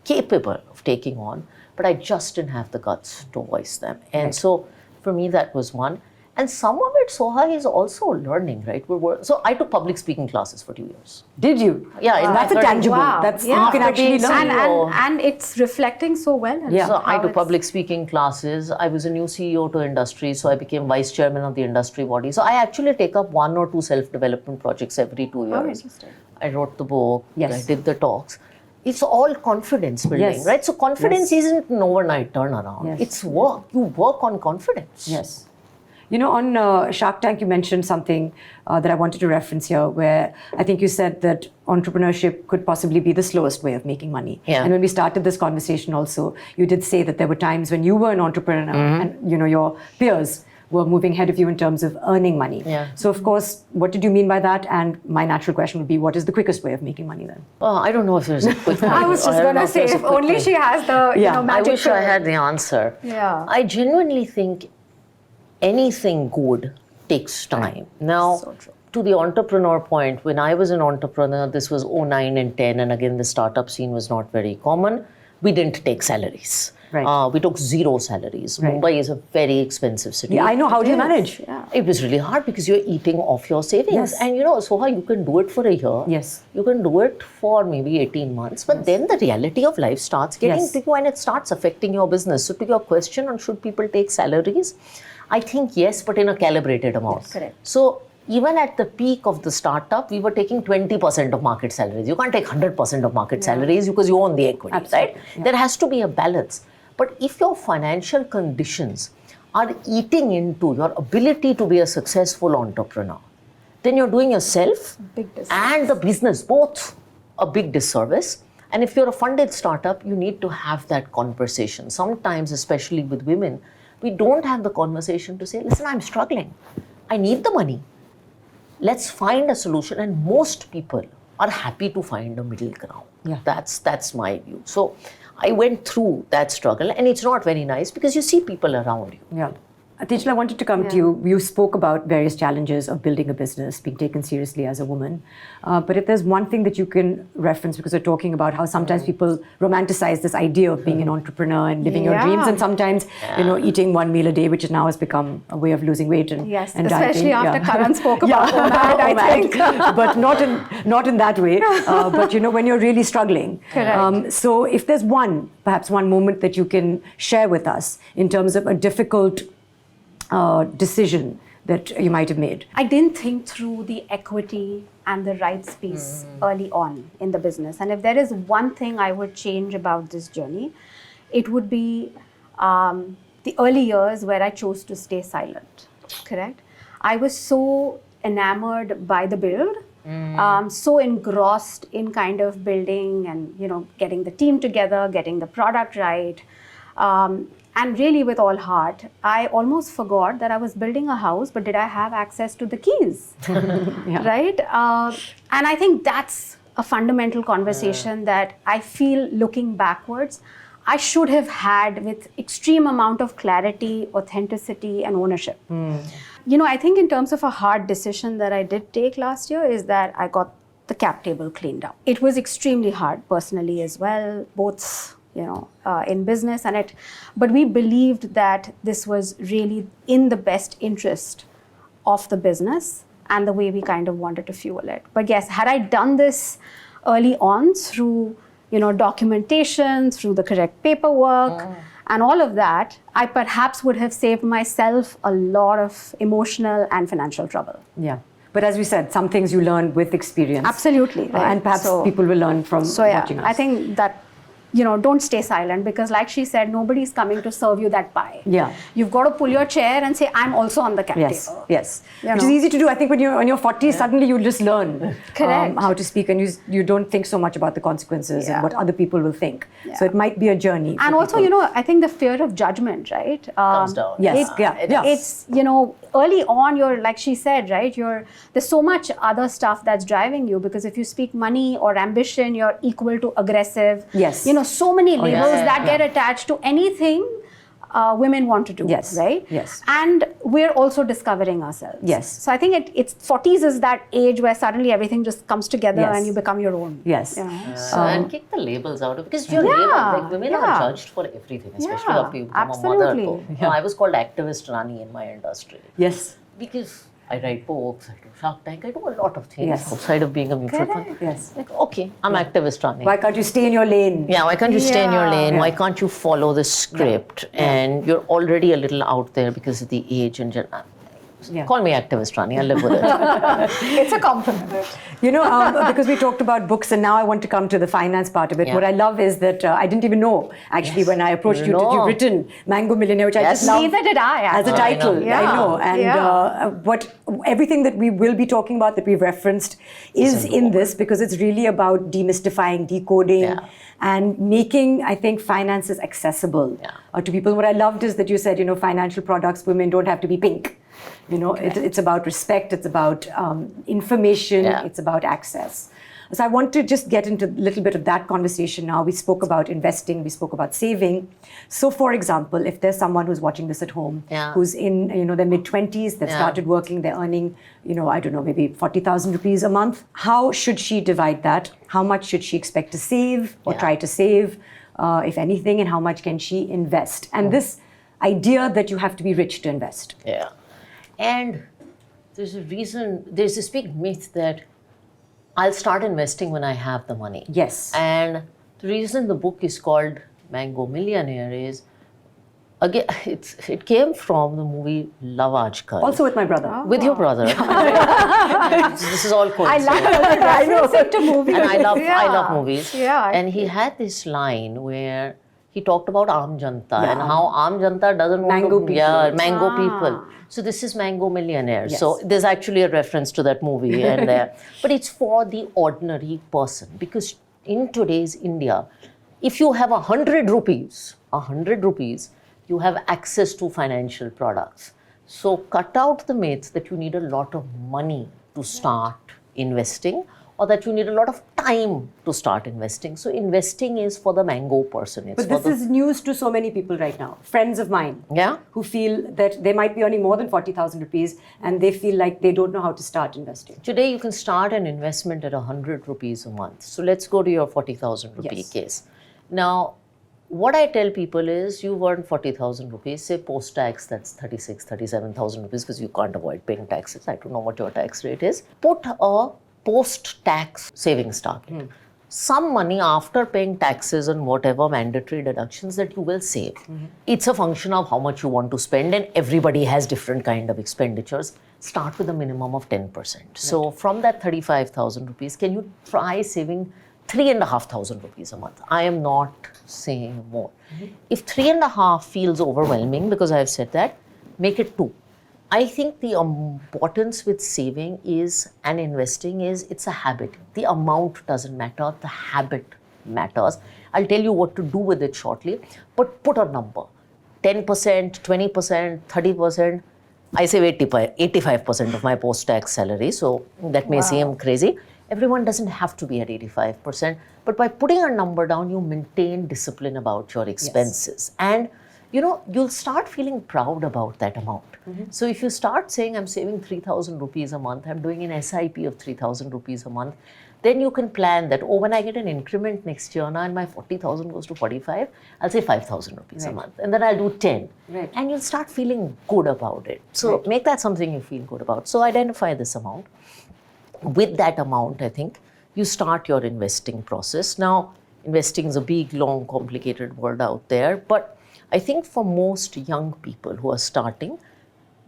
capable of taking on, but I just didn't have the guts to voice them. And so for me, that was one. And some of it, Soha, is also learning, right? So I took public speaking classes for 2 years. Did you? Yeah, in That's my a 30s. tangible. Wow. That's Yeah. you can After actually being learn. CEO. And it's reflecting so well. Yeah. So I how took it's- public speaking classes. I was a new CEO to industry, so I became vice chairman of the industry body. So I actually take up 1 or 2 self-development projects every 2 years. Oh, interesting. I wrote the book. Yes. I did the talks. It's all confidence building, Yes. right? So confidence Yes. isn't an overnight turnaround. Yes. It's work. You work on confidence. Yes. You know, on Shark Tank, you mentioned something that I wanted to reference here, where I think you said that entrepreneurship could possibly be the slowest way of making money. Yeah. And when we started this conversation also, you did say that there were times when you were an entrepreneur and, you know, your peers were moving ahead of you in terms of earning money. Yeah. So, of course, what did you mean by that? And my natural question would be, what is the quickest way of making money then? I don't know if there's a quick I was just don't going know to if say, there's a if quick only way. she has the Yeah. I magic wish I pill. had the answer. Yeah. I genuinely think anything good takes time. Now, So true. to the entrepreneur point, when I was an entrepreneur, this was 09 and 10, and again, the startup scene was not very common. We didn't take salaries. Right. We took 0 salaries. Right. Mumbai is a very expensive city. Yeah, I know. How do you manage? Yeah. It was really hard because you're eating off your savings. Yes. And Soha, you can do it for a year. Yes. You can do it for maybe 18 months. But then the reality of life starts getting Yes. to you and it starts affecting your business. So to your question on should people take salaries, I think yes, but in a calibrated amount. Yes, correct. So even at the peak of the startup, we were taking 20% of market salaries. You can't take 100% of market salaries because you own the equity, Absolutely. right? Yeah. There has to be a balance. But if your financial conditions are eating into your ability to be a successful entrepreneur, then you're doing yourself Big disservice. and the business both a big disservice. And if you're a funded startup, you need to have that conversation. Sometimes, especially with women, we don't have the conversation to say, listen, I'm struggling. I need the money. Let's find a solution. And most people are happy to find a middle ground. Yeah. That's my view. So I went through that struggle, and it's not very nice because you see people around you. Yeah. Tejal, I wanted to come to you. You spoke about various challenges of building a business, being taken seriously as a woman. But if there's one thing that you can reference, because we're talking about how sometimes people romanticize this idea of being an entrepreneur and living your Yeah. dreams, and sometimes, eating one meal a day, which now has become a way of losing weight and Yes, and especially dieting. after Karan spoke about OMAD, I think. But not in that way. But when you're really struggling. Correct. So if there's perhaps one moment that you can share with us in terms of a difficult decision that you might have made. I didn't think through the equity and the rights piece early on in the business. And if there is one thing I would change about this journey, it would be the early years where I chose to stay silent. Correct? I was so enamored by the build, so engrossed in kind of building and getting the team together, getting the product right. And really with all heart, I almost forgot that I was building a house, but did I have access to the keys? Right? And I think that's a fundamental conversation that I feel looking backwards, I should have had with extreme amount of clarity, authenticity, and ownership. I think in terms of a hard decision that I did take last year is that I got the cap table cleaned up. It was extremely hard personally as well, both in business but we believed that this was really in the best interest of the business and the way we kind of wanted to fuel it. But yes, had I done this early on through, documentation, through the correct paperwork and all of that, I perhaps would have saved myself a lot of emotional and financial trouble. Yeah. But as we said, some things you learn with experience. Absolutely. Right. And perhaps people will learn from watching us. I think that don't stay silent because like she said, nobody's coming to serve you that pie. Yeah. You've got to pull your chair and say, I'm also on the cap Yes, table. yes. Which is easy to do. I think when you're in your 40s, suddenly you just learn Correct. how to speak and you don't think so much about the consequences and what other people will think. So it might be a journey. And also, people. I think the fear of judgment, right? Comes down. Yes, It's, early on, you're, like she said, right? There's so much other stuff that's driving you because if you speak money or ambition, you're equal to aggressive. Yes. So many labels yes. that get attached to anything women want to do. Yes. Right? Yes. And we're also discovering ourselves. Yes. So I think it's 40s is that age where suddenly everything just comes together Yes. and you become your own. Yes. And kick the labels out of because you're women are judged for everything, especially after you become absolutely. a mother. I was called activist Rani in my industry Yes. because I write books, I do Shark Tank, I do a lot of things Yes. outside of being a mutual fund. Yes. Like, okay, I'm activist Rani. Why can't you stay in your lane? Yeah, why can't you stay in your lane? Yeah. Why can't you follow the script? And you're already a little out there because of the age and call me activist Rani, I'll live with it. It's a compliment. Because we talked about books and now I want to come to the finance part of it. Yeah. What I love is that I didn't even know actually when I approached you that you've written Mango Millionaire, which I just love. Neither did I. As a actually. title, I know. I know. And everything that we will be talking about that we've referenced is in this because it's really about demystifying, decoding, and making, I think, finances accessible to people. What I loved is that you said, financial products, women don't have to be pink. It's about respect, it's about information, it's about access. So I want to just get into a little bit of that conversation now. We spoke about investing, we spoke about saving. So for example, if there's someone who's watching this at home, who's in their mid-20s, they've started working, they're earning, I don't know, maybe 40,000 rupees a month. How should she divide that? How much should she expect to save or try to save, if anything, and how much can she invest? And this idea that you have to be rich to invest. Yeah. And there's this big myth that I'll start investing when I have the money. Yes. And the reason the book is called Mango Millionaire is, again, it came from the movie Love Aajkal. Also with my brother. With your brother. This is all coincidence. I love to movies. And I love movies. Yeah. And he had this line where he talked about Aam Janta and how Aam Janta doesn't want Mango to... people. Yeah, mango people. So this is Mango Millionaire. Yes. So there's actually a reference to that movie and there. But it's for the ordinary person. Because in today's India, if you have 100 rupees, you have access to financial products. So cut out the myths that you need a lot of money to start investing, or that you need a lot of time to start investing. So investing is for the mango person. But this is news to so many people right now. Friends of mine who feel that they might be earning more than 40,000 rupees and they feel like they don't know how to start investing. Today you can start an investment at 100 rupees a month. So let's go to your 40,000 rupee case. Now, what I tell people is, you've earned 40,000 rupees, say post-tax, that's 37,000 rupees, because you can't avoid paying taxes. I don't know what your tax rate is. Put a post-tax savings target. Some money after paying taxes and whatever mandatory deductions that you will save. It's a function of how much you want to spend, and everybody has different kind of expenditures. Start with a minimum of 10%. So from that 35,000 rupees, can you try saving 3,500 rupees a month? I am not saying more. If 3.5 feels overwhelming, because I've said that, make it 2. I think the importance with saving is and investing is it's a habit. The amount doesn't matter, the habit matters. I'll tell you what to do with it shortly, but put a number. 10%, 20%, 30%. I save 85% of my post-tax salary, so that may seem crazy. Everyone doesn't have to be at 85%, but by putting a number down, you maintain discipline about your expenses. And you'll start feeling proud about that amount. So if you start saying, I'm saving 3,000 rupees a month, I'm doing an SIP of 3,000 rupees a month, then you can plan that, when I get an increment next year now and my 40,000 goes to 45, I'll save 5,000 rupees a month. And then I'll do 10. And you'll start feeling good about it. So make that something you feel good about. So identify this amount. With that amount, I think, you start your investing process. Now, investing is a big, long, complicated word out there, but I think for most young people who are starting,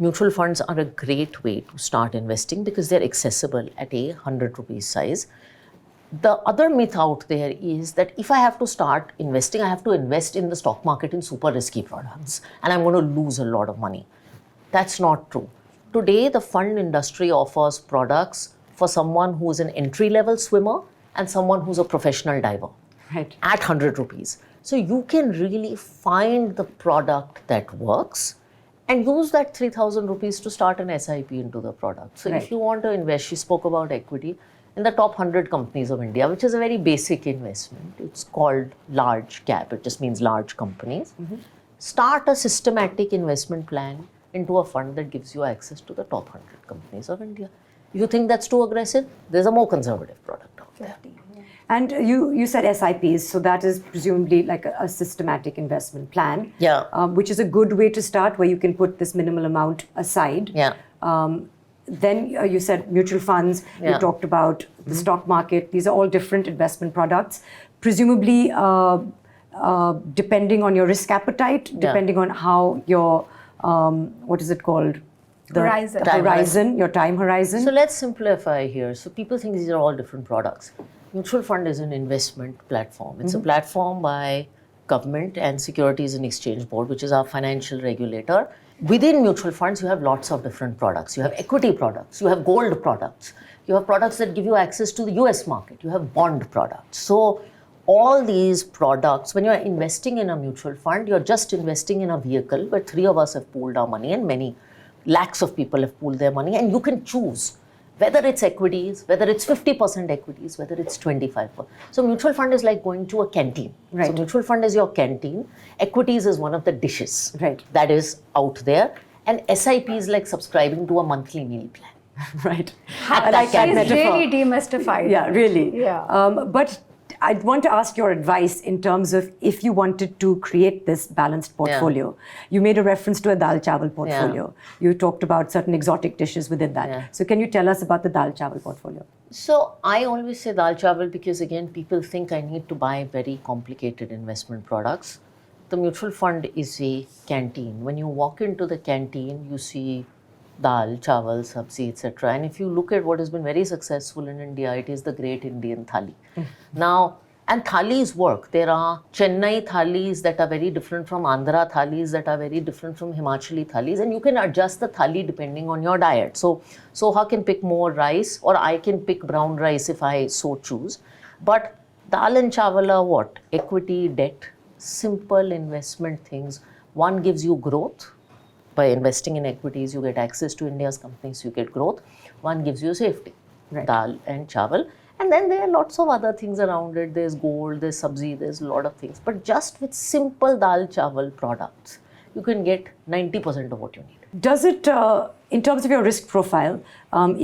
mutual funds are a great way to start investing because they're accessible at a 100 rupees size. The other myth out there is that if I have to start investing, I have to invest in the stock market in super risky products and I'm going to lose a lot of money. That's not true. Today, the fund industry offers products for someone who is an entry-level swimmer and someone who's a professional diver at 100 rupees. So you can really find the product that works and use that 3,000 rupees to start an SIP into the product. So if you want to invest, she spoke about equity, in the top 100 companies of India, which is a very basic investment. It's called large cap. It just means large companies. Start a systematic investment plan into a fund that gives you access to the top 100 companies of India. If you think that's too aggressive, there's a more conservative product out there. And you said SIPs, so that is presumably like a systematic investment plan, which is a good way to start, where you can put this minimal amount aside. Then you said mutual funds, you talked about the stock market. These are all different investment products. Presumably, depending on your risk appetite, depending on how your, what is it called? Horizon, your time horizon. So let's simplify here. So people think these are all different products. Mutual fund is an investment platform. It's a platform by government and Securities and Exchange Board, which is our financial regulator. Within mutual funds, you have lots of different products. You have equity products, you have gold products, you have products that give you access to the US market, you have bond products. So all these products, when you're investing in a mutual fund, you're just investing in a vehicle where 3 of us have pooled our money and many lakhs of people have pooled their money, and you can choose Whether it's equities, whether it's 50% equities, whether it's 25%. So mutual fund is like going to a canteen. Right. So mutual fund is your canteen. Equities is one of the dishes Right. that is out there. And SIP is like subscribing to a monthly meal plan. Right. I I like that She's metaphor. really demystified. Yeah, really. Yeah. But I want to ask your advice in terms of if you wanted to create this balanced portfolio. You made a reference to a Dal-Chawal portfolio. You talked about certain exotic dishes within that. Yeah. So can you tell us about the Dal-Chawal portfolio? So I always say Dal-Chawal because again, people think I need to buy very complicated investment products. The mutual fund is a canteen. When you walk into the canteen, you see dal, chawal, sabzi, etc. And if you look at what has been very successful in India, it is the great Indian thali. Now, and thalis work. There are Chennai thalis that are very different from Andhra thalis that are very different from Himachali thalis, and you can adjust the thali depending on your diet. So Soha can pick more rice, or I can pick brown rice if I so choose. But dal and chawal are what? Equity, debt, simple investment things. One gives you growth. By investing in equities, you get access to India's companies, you get growth. One gives you safety, Right. dal and chawal. And then there are lots of other things around it. There's gold, there's sabzi, there's a lot of things. But just with simple dal chawal products, you can get 90% of what you need. Does it, in terms of your risk profile,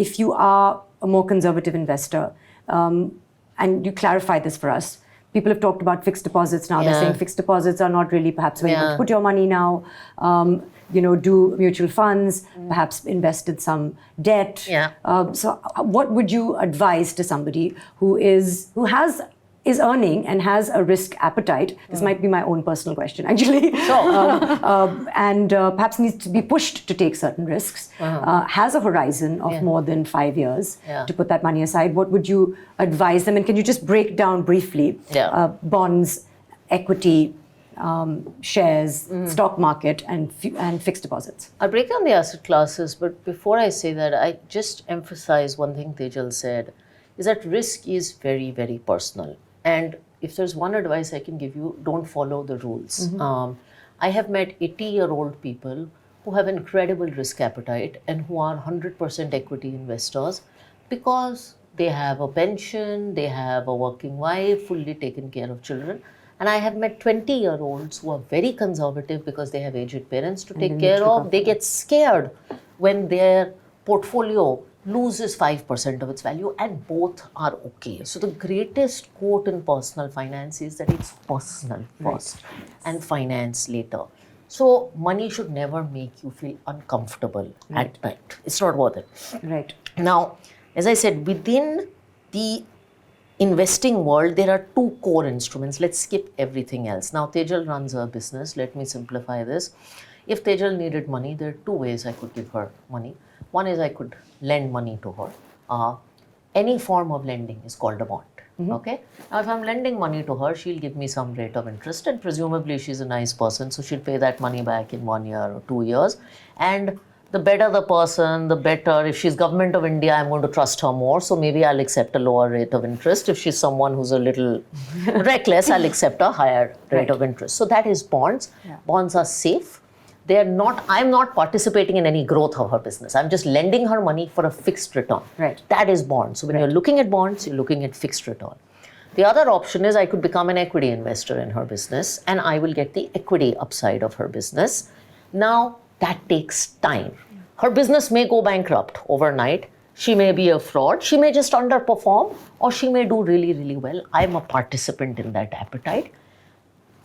if you are a more conservative investor, and you clarify this for us, people have talked about fixed deposits now. They're Yeah. saying fixed deposits are not really perhaps where you want Yeah. to put your money now. Do mutual funds, perhaps invest in some debt. Yeah. So what would you advise to somebody who is earning and has a risk appetite? This might be my own personal question, actually. And perhaps needs to be pushed to take certain risks, has a horizon of more than 5 years to put that money aside. What would you advise them? And can you just break down briefly bonds, equity, shares, stock market, and fixed deposits? I'll break down the asset classes, but before I say that, I just emphasize one thing Tejal said, is that risk is very, very personal. And if there's one advice I can give you, don't follow the rules. I have met 80-year-old people who have incredible risk appetite and who are 100% equity investors because they have a pension, they have a working wife, fully taken care of children. And I have met 20-year-olds who are very conservative because they have aged parents to take care of. They get scared when their portfolio loses 5% of its value, and both are okay. So the greatest quote in personal finance is that it's personal first and finance later. So money should never make you feel uncomfortable at night. It's not worth it. Right. Now, as I said, within the investing world, there are two core instruments. Let's skip everything else. Now, Tejal runs a business. Let me simplify this. If Tejal needed money, there are two ways I could give her money. One is I could lend money to her. Any form of lending is called a bond. Okay. Now, if I'm lending money to her, she'll give me some rate of interest, and presumably she's a nice person, so she'll pay that money back in 1 year or 2 years. And the better the person, the better. If she's government of India, I'm going to trust her more. So maybe I'll accept a lower rate of interest. If she's someone who's a little reckless, I'll accept a higher rate of interest. So that is bonds. Bonds are safe. I'm not participating in any growth of her business. I'm just lending her money for a fixed return. Right. That is bonds. So when you're looking at bonds, you're looking at fixed return. The other option is I could become an equity investor in her business and I will get the equity upside of her business. Now, that takes time. Her business may go bankrupt overnight. She may be a fraud. She may just underperform, or she may do really, really well. I'm a participant in that appetite.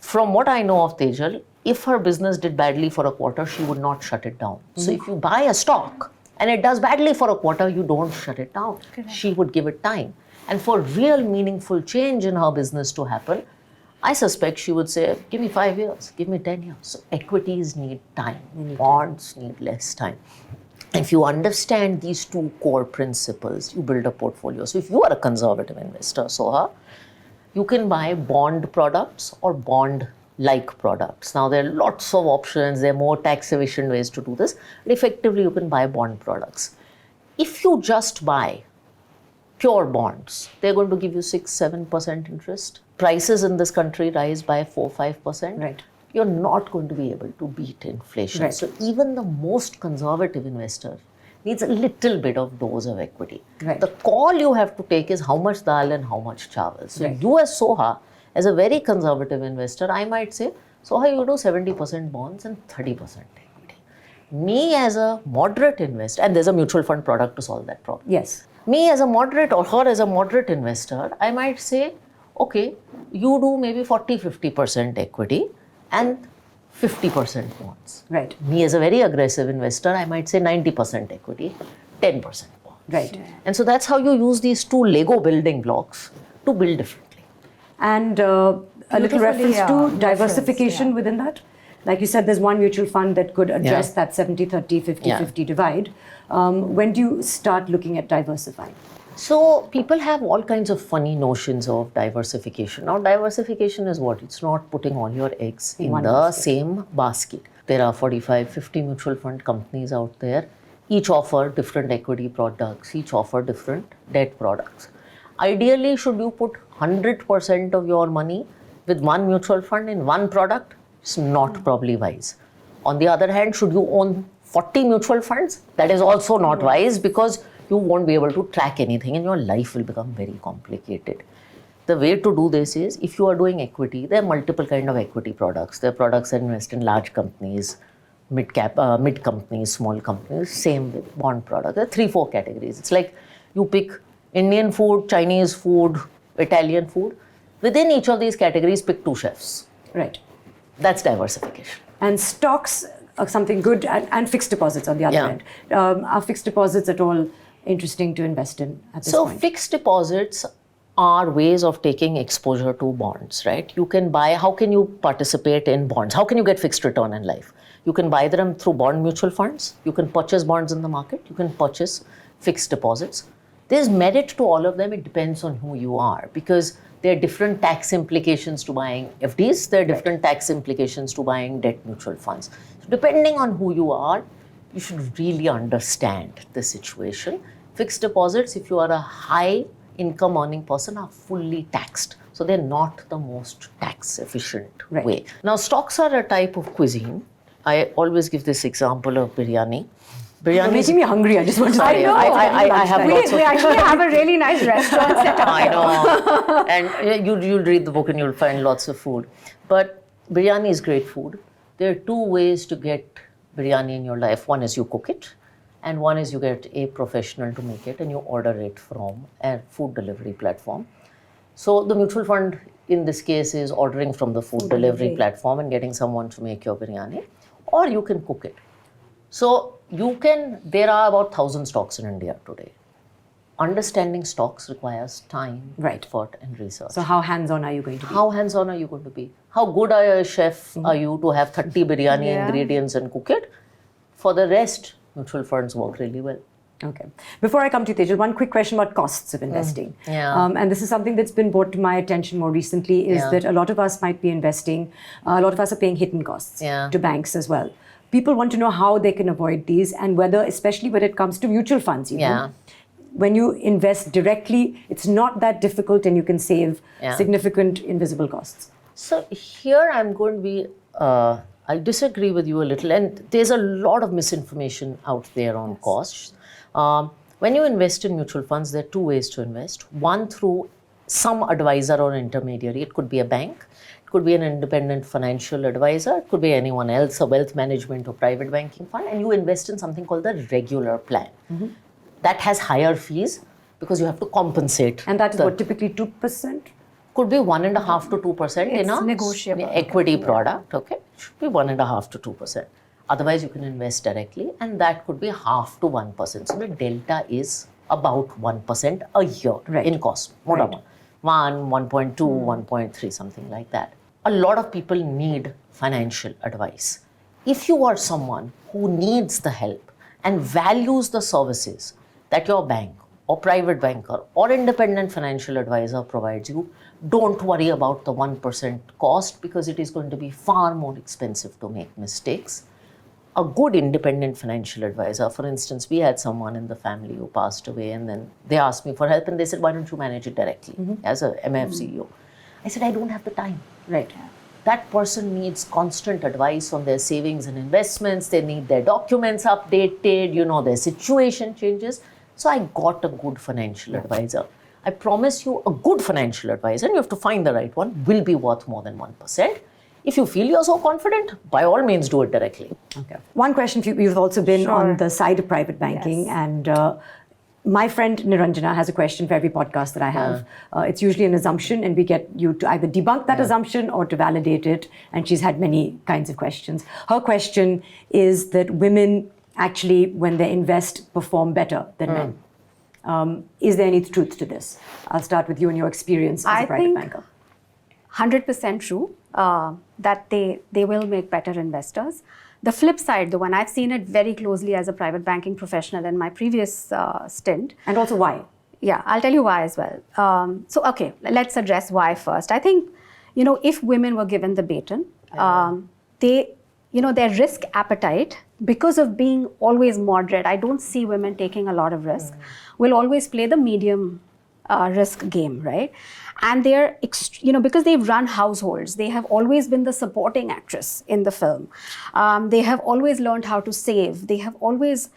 From what I know of Tejal, if her business did badly for a quarter, she would not shut it down. So if you buy a stock and it does badly for a quarter, you don't shut it down. She would give it time. And for real meaningful change in her business to happen, I suspect she would say, give me 5 years, give me 10 years. So equities need time, bonds need less time. If you understand these two core principles, you build a portfolio. So if you are a conservative investor, Soha, you can buy bond products or bond-like products. Now, there are lots of options. There are more tax-efficient ways to do this. But effectively, you can buy bond products. If you just buy pure bonds, they're going to give you 6-7% interest. Prices in this country rise by 4-5%. Right. You're not going to be able to beat inflation. Right. So even the most conservative investor needs a little bit of dose of equity. Right. The call you have to take is how much dal and how much chawal. So Right. you as Soha, as a very conservative investor, I might say, Soha, you do 70% bonds and 30% equity. Me as a moderate investor, and there's a mutual fund product to solve that problem. Yes. Me as a moderate or her as a moderate investor, I might say, okay, you do maybe 40-50% equity and 50% bonds. Right. Me as a very aggressive investor, I might say 90% equity, 10% bonds. Right. And so that's how you use these two Lego building blocks to build differently. And a little reference to reference, diversification yeah. within that. Like you said, there's one mutual fund that could address Yeah. that 70-30, 50-50 Yeah. divide. When do you start looking at diversifying? So people have all kinds of funny notions of diversification. Now, diversification is what? It's not putting all your eggs in one the basket. same basket. There are 45, 50 mutual fund companies out there. Each offer different equity products. Each offer different debt products. Ideally, should you put 100% of your money with one mutual fund in one product? It's not probably wise. On the other hand, should you own 40 mutual funds? That is also not wise, because you won't be able to track anything and your life will become very complicated. The way to do this is, if you are doing equity, there are multiple kind of equity products. There are products that invest in large companies, mid companies, small companies. Same with bond product. There are 3-4 categories. It's like you pick Indian food, Chinese food, Italian food. Within each of these categories, pick 2 chefs. Right. That's diversification. And stocks are something good, and fixed deposits on the other Yeah. end. Are fixed deposits at all interesting to invest in at this So point? fixed deposits are ways of taking exposure to bonds, right? You can buy, how can you participate in bonds? How can you get fixed return in life? You can buy them through bond mutual funds. You can purchase bonds in the market. You can purchase fixed deposits. There's merit to all of them. It depends on who you are, because there are different tax implications to buying FDs. There are different tax implications to buying debt mutual funds. So depending on who you are, you should really understand the situation. Fixed deposits, if you are a high income earning person, are fully taxed. So they're not the most tax efficient Right. way. Now, stocks are a type of cuisine. I always give this example of biryani. You're Biryani is making me hungry. I just want to I say. know. I have We, lots of. we actually have a really nice restaurant set up. I know. And you'll read the book and you'll find lots of food. But biryani is great food. There are 2 ways to get biryani in your life. One is you cook it, and one is you get a professional to make it and you order it from a food delivery platform. So the mutual fund in this case is ordering from the food delivery platform and getting someone to make your biryani, or you can cook it. So there are about 1,000 stocks in India today. Understanding stocks requires time, Right. effort, and research. So how hands-on are you going to be? How hands-on are you going to be? How good are you a chef are you to have 30 biryani Yeah. ingredients and cook it? For the rest, mutual funds work really well. Okay. Before I come to you, Tejal, one quick question about costs of investing. Yeah. And this is something that's been brought to my attention more recently, is Yeah. that a lot of us might be investing, a lot of us are paying hidden costs Yeah. to banks as well. People want to know how they can avoid these, and whether, especially when it comes to mutual funds, even, Yeah. when you invest directly, it's not that difficult and you can save Yeah. significant invisible costs. So here I'm going to be, I disagree with you a little, and there's a lot of misinformation out there on costs. When you invest in mutual funds, there are 2 ways to invest. One, through some advisor or intermediary. It could be a bank, it could be an independent financial advisor, it could be anyone else, a wealth management or private banking fund, and you invest in something called the regular plan. That has higher fees because you have to compensate. And that is the- what, typically 2%? could be 1.5% to 2% in It's a negotiable. equity product. Okay, it should be 1.5% to 2%. Otherwise, you can invest directly, and that could be 0.5% to 1%. So the delta is about 1% a year Right. in cost. More Right. than 1.2, 1.3, something like that. A lot of people need financial advice. If you are someone who needs the help and values the services that your bank or private banker or independent financial advisor provides you, don't worry about the 1% cost, because it is going to be far more expensive to make mistakes. A good independent financial advisor, for instance, we had someone in the family who passed away, and then they asked me for help and they said, why don't you manage it directly as a MF CEO? I said, I don't have the time. Right. that person needs constant advice on their savings and investments. They need their documents updated, their situation changes. So I got a good financial advisor. I promise you, a good financial advisor, and you have to find the right one, will be worth more than 1%. If you feel you're so confident, by all means do it directly. Okay. One question for you, you've also been Sure. on the side of private banking, and my friend Niranjana has a question for every podcast that I have. It's usually an assumption, and we get you to either debunk that assumption or to validate it, and she's had many kinds of questions. Her question is that women actually, when they invest, perform better than men. Is there any truth to this? I'll start with you and your experience as a private banker. 100% true that they will make better investors. The flip side, though, and I've seen it very closely as a private banking professional in my previous stint. And also why? Yeah, I'll tell you why as well. Okay, let's address why first. I think, if women were given the baton, their risk appetite, because of being always moderate, I don't see women taking a lot of risk, will always play the medium risk game, right? And they're, because they've run households, they have always been the supporting actress in the film. They have always learned how to save. They have always,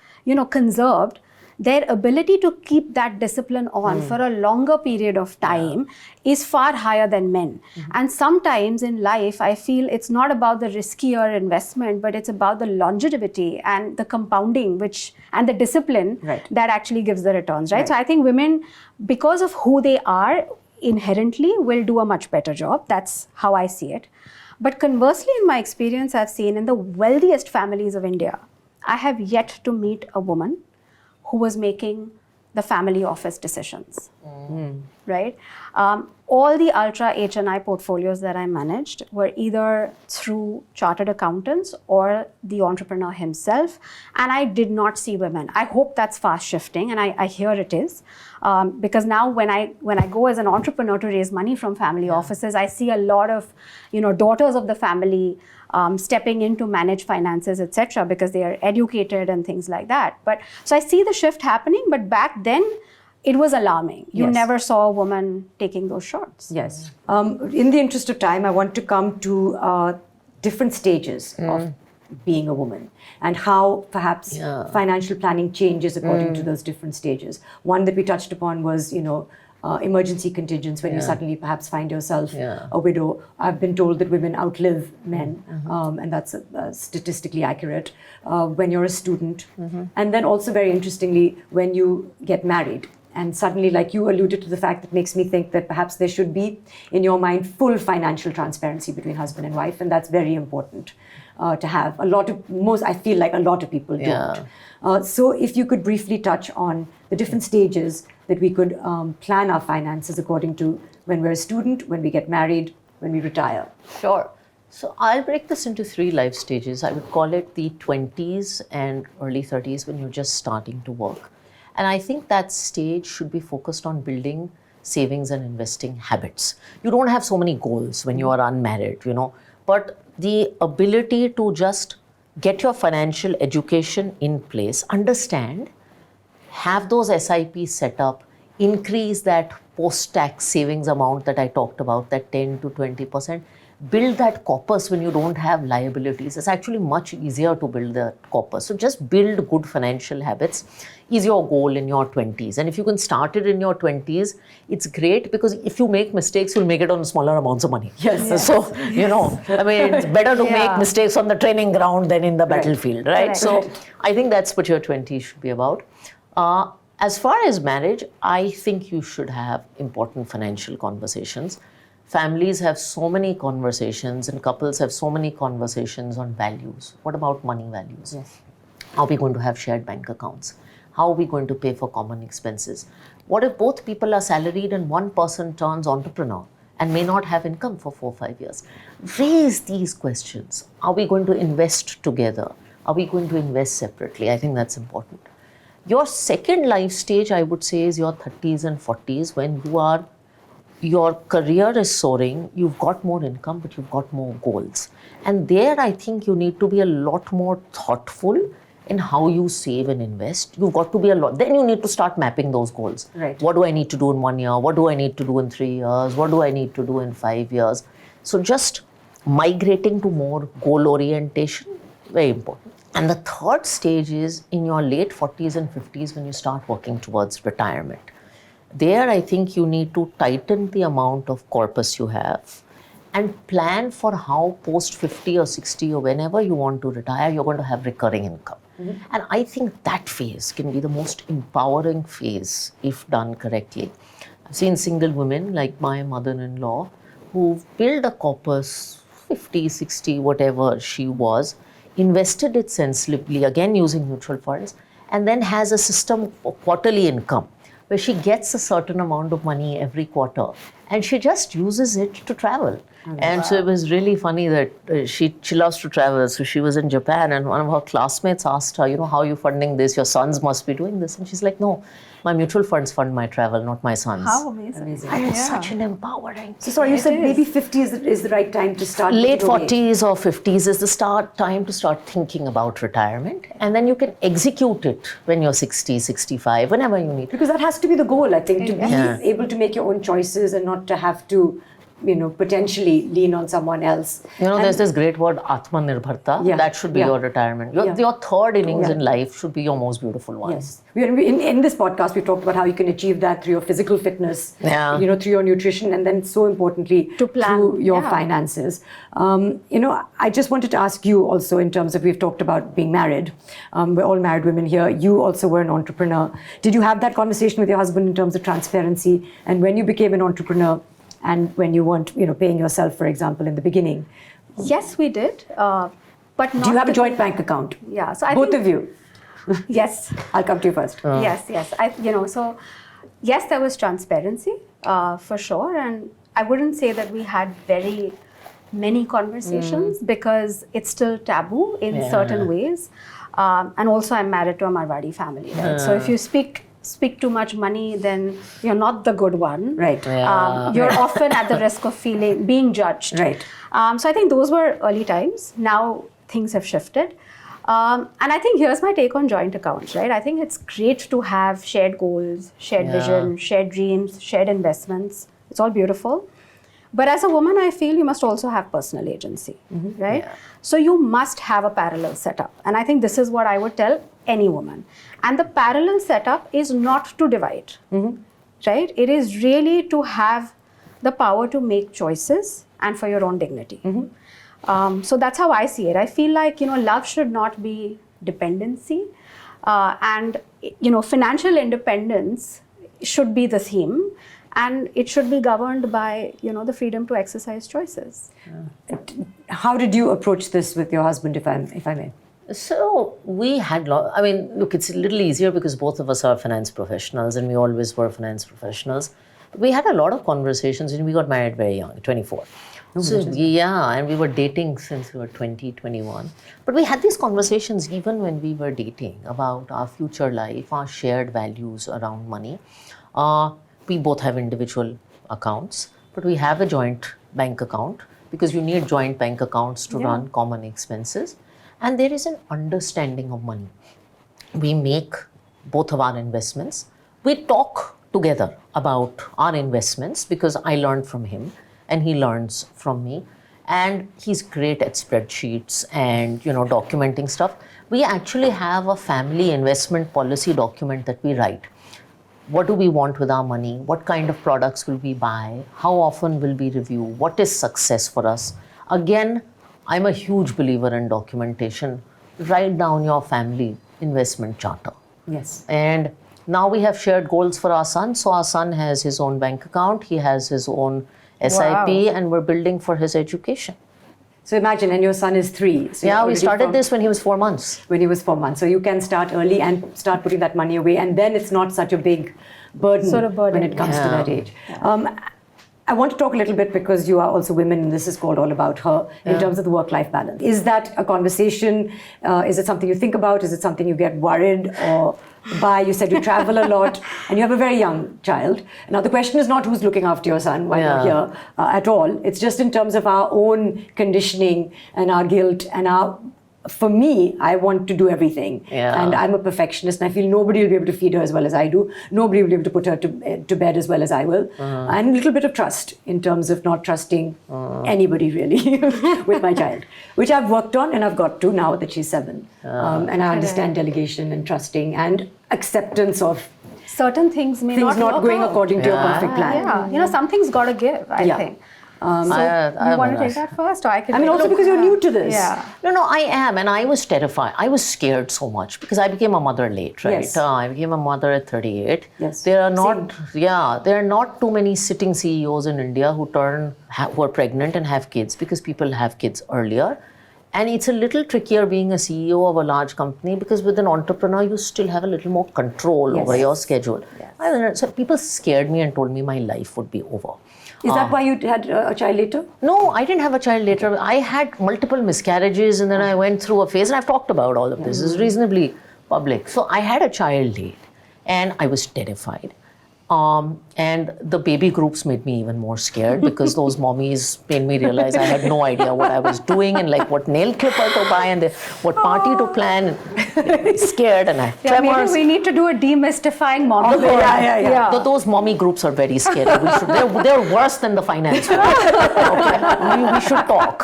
conserved. Their ability to keep that discipline on for a longer period of time is far higher than men. And sometimes in life, I feel it's not about the riskier investment, but it's about the longevity and the compounding, and the discipline that actually gives the returns, right? So I think women, because of who they are, inherently will do a much better job. That's how I see it. But conversely, in my experience, I've seen in the wealthiest families of India, I have yet to meet a woman who was making the family office decisions, right? All the ultra HNI portfolios that I managed were either through chartered accountants or the entrepreneur himself, and I did not see women. I hope that's fast shifting, and I hear it is, because now when I go as an entrepreneur to raise money from family offices, I see a lot of daughters of the family stepping in to manage finances, etc., because they are educated and things like that. But so I see the shift happening, but back then it was alarming. You never saw a woman taking those shots. Yes. In the interest of time, I want to come to different stages of being a woman and how perhaps financial planning changes according to those different stages. One that we touched upon was, emergency contingents when you suddenly perhaps find yourself a widow. I've been told that women outlive men, and that's statistically accurate. When you're a student, and then also very interestingly, when you get married. And suddenly, like you alluded to the fact that makes me think that perhaps there should be, in your mind, full financial transparency between husband and wife, and that's very important to have. I feel like a lot of people don't. So if you could briefly touch on the different stages that we could plan our finances according to when we're a student, when we get married, when we retire. Sure. So I'll break this into 3 life stages. I would call it the 20s and early 30s when you're just starting to work. And I think that stage should be focused on building savings and investing habits. You don't have so many goals when you are unmarried, but the ability to just get your financial education in place, understand, have those SIPs set up, increase that post-tax savings amount that I talked about, that 10 to 20%. Build that corpus when you don't have liabilities. It's actually much easier to build the corpus. So just build good financial habits is your goal in your 20s. And if you can start it in your 20s, it's great because if you make mistakes, you'll make it on smaller amounts of money. Yes. So, it's better to make mistakes on the training ground than in the battlefield, right? So I think that's what your 20s should be about. As far as marriage, I think you should have important financial conversations. Families have so many conversations and couples have so many conversations on values. What about money values? Yes. Are we going to have shared bank accounts? How are we going to pay for common expenses? What if both people are salaried and one person turns entrepreneur and may not have income for 4 or 5 years? Raise these questions. Are we going to invest together? Are we going to invest separately? I think that's important. Your second life stage, I would say, is your 30s and 40s when your career is soaring, you've got more income, but you've got more goals. And there, I think you need to be a lot more thoughtful in how you save and invest. You've got to be then you need to start mapping those goals. Right. What do I need to do in 1 year? What do I need to do in 3 years? What do I need to do in 5 years? So just migrating to more goal orientation, very important. And the third stage is in your late 40s and 50s when you start working towards retirement. There, I think you need to tighten the amount of corpus you have and plan for how post 50 or 60 or whenever you want to retire, you're going to have recurring income. And I think that phase can be the most empowering phase if done correctly. I've seen single women like my mother-in-law who built a corpus, 50, 60, whatever she was, invested it sensibly, again using mutual funds, and then has a system of quarterly income where she gets a certain amount of money every quarter and she just uses it to travel. And so it was really funny that she loves to travel. So she was in Japan and one of her classmates asked her, how are you funding this? Your sons must be doing this. And she's like, no, my mutual funds fund my travel, not my sons. How amazing. And it's such an empowering. So you said maybe 50 is the right time to start. Late 40s or 50s is the time to start thinking about retirement. And then you can execute it when you're 60, 65, whenever you need. Because that has to be the goal, I think, to be able to make your own choices and not to have to potentially lean on someone else. There's this great word, Atmanirbharta. Yeah. That should be your retirement. Your third innings in life should be your most beautiful one. Yes. In this podcast, we talked about how you can achieve that through your physical fitness, through your nutrition, and then so importantly, to plan through your finances. I just wanted to ask you also in terms of, we've talked about being married. We're all married women here. You also were an entrepreneur. Did you have that conversation with your husband in terms of transparency? And when you became an entrepreneur, and when you weren't, paying yourself, for example, in the beginning? Yes, we did. But not. Do you have a joint bank account? Yeah. So I Both think, of you? Yes. I'll come to you first. Yes. So yes, there was transparency for sure. And I wouldn't say that we had very many conversations because it's still taboo in certain ways. And also I'm married to a Marwadi family, right? So if you speak too much money, then you're not the good one. Right. You're often at the risk of being judged. Right. So I think those were early times. Now things have shifted. And I think here's my take on joint accounts, right? I think it's great to have shared goals, shared vision, shared dreams, shared investments. It's all beautiful. But as a woman, I feel you must also have personal agency, right? Yeah. So you must have a parallel setup. And I think this is what I would tell any woman. And the parallel setup is not to divide, right? It is really to have the power to make choices and for your own dignity. So that's how I see it. I feel like, love should not be dependency. And, financial independence should be the theme. And it should be governed by, the freedom to exercise choices. How did you approach this with your husband, if I may? So we had, look, it's a little easier because both of us are finance professionals and we always were finance professionals. We had a lot of conversations and we got married very young, 24. And we were dating since we were 20, 21. But we had these conversations even when we were dating about our future life, our shared values around money. We both have individual accounts, but we have a joint bank account because you need joint bank accounts to run common expenses. And there is an understanding of money. We make both of our investments. We talk together about our investments because I learned from him and he learns from me. And he's great at spreadsheets and, documenting stuff. We actually have a family investment policy document that we write. What do we want with our money? What kind of products will we buy? How often will we review? What is success for us? Again, I'm a huge believer in documentation. Write down your family investment charter. Yes. And now we have shared goals for our son. So our son has his own bank account. He has his own SIP and we're building for his education. So imagine, and your son is 3. So we started this when he was 4 months. When he was 4 months. So you can start early and start putting that money away. And then it's not such a big burden, when it comes to that age. Yeah. I want to talk a little bit because you are also women and this is called All About Her in terms of the work-life balance. Is that a conversation? Is it something you think about? Is it something you get worried or by? You said you travel a lot and you have a very young child. Now the question is not who's looking after your son while you're here at all. It's just in terms of our own conditioning and our guilt and our for me, I want to do everything. Yeah. And I'm a perfectionist, and I feel nobody will be able to feed her as well as I do. Nobody will be able to put her to bed as well as I will. And a little bit of trust in terms of not trusting anybody really with my child, which I've worked on and I've got to now that she's 7. And I understand delegation and trusting and acceptance of certain things may things not work going out. according to your perfect plan. Yeah, you know, something's got to give, I think. You want to take that first, or I can? I mean, also because you're new to this. Yeah. No, I am. And I was terrified. I was scared so much because I became a mother late, right? Yes. I became a mother at 38. Yes. There are not too many sitting CEOs in India who are pregnant and have kids because people have kids earlier. And it's a little trickier being a CEO of a large company because with an entrepreneur, you still have a little more control over your schedule. Yes. So people scared me and told me my life would be over. Is that why you had a child later? No, I didn't have a child later. I had multiple miscarriages and then I went through a phase, and I've talked about all of this. It's reasonably public. So I had a child late and I was terrified. And the baby groups made me even more scared because those mommies made me realize I had no idea what I was doing and like what nail clipper to buy and what party to plan. Scared and I Maybe we need to do a demystifying mom. Those mommy groups are very scary. They're worse than the finance one. Okay? We should talk.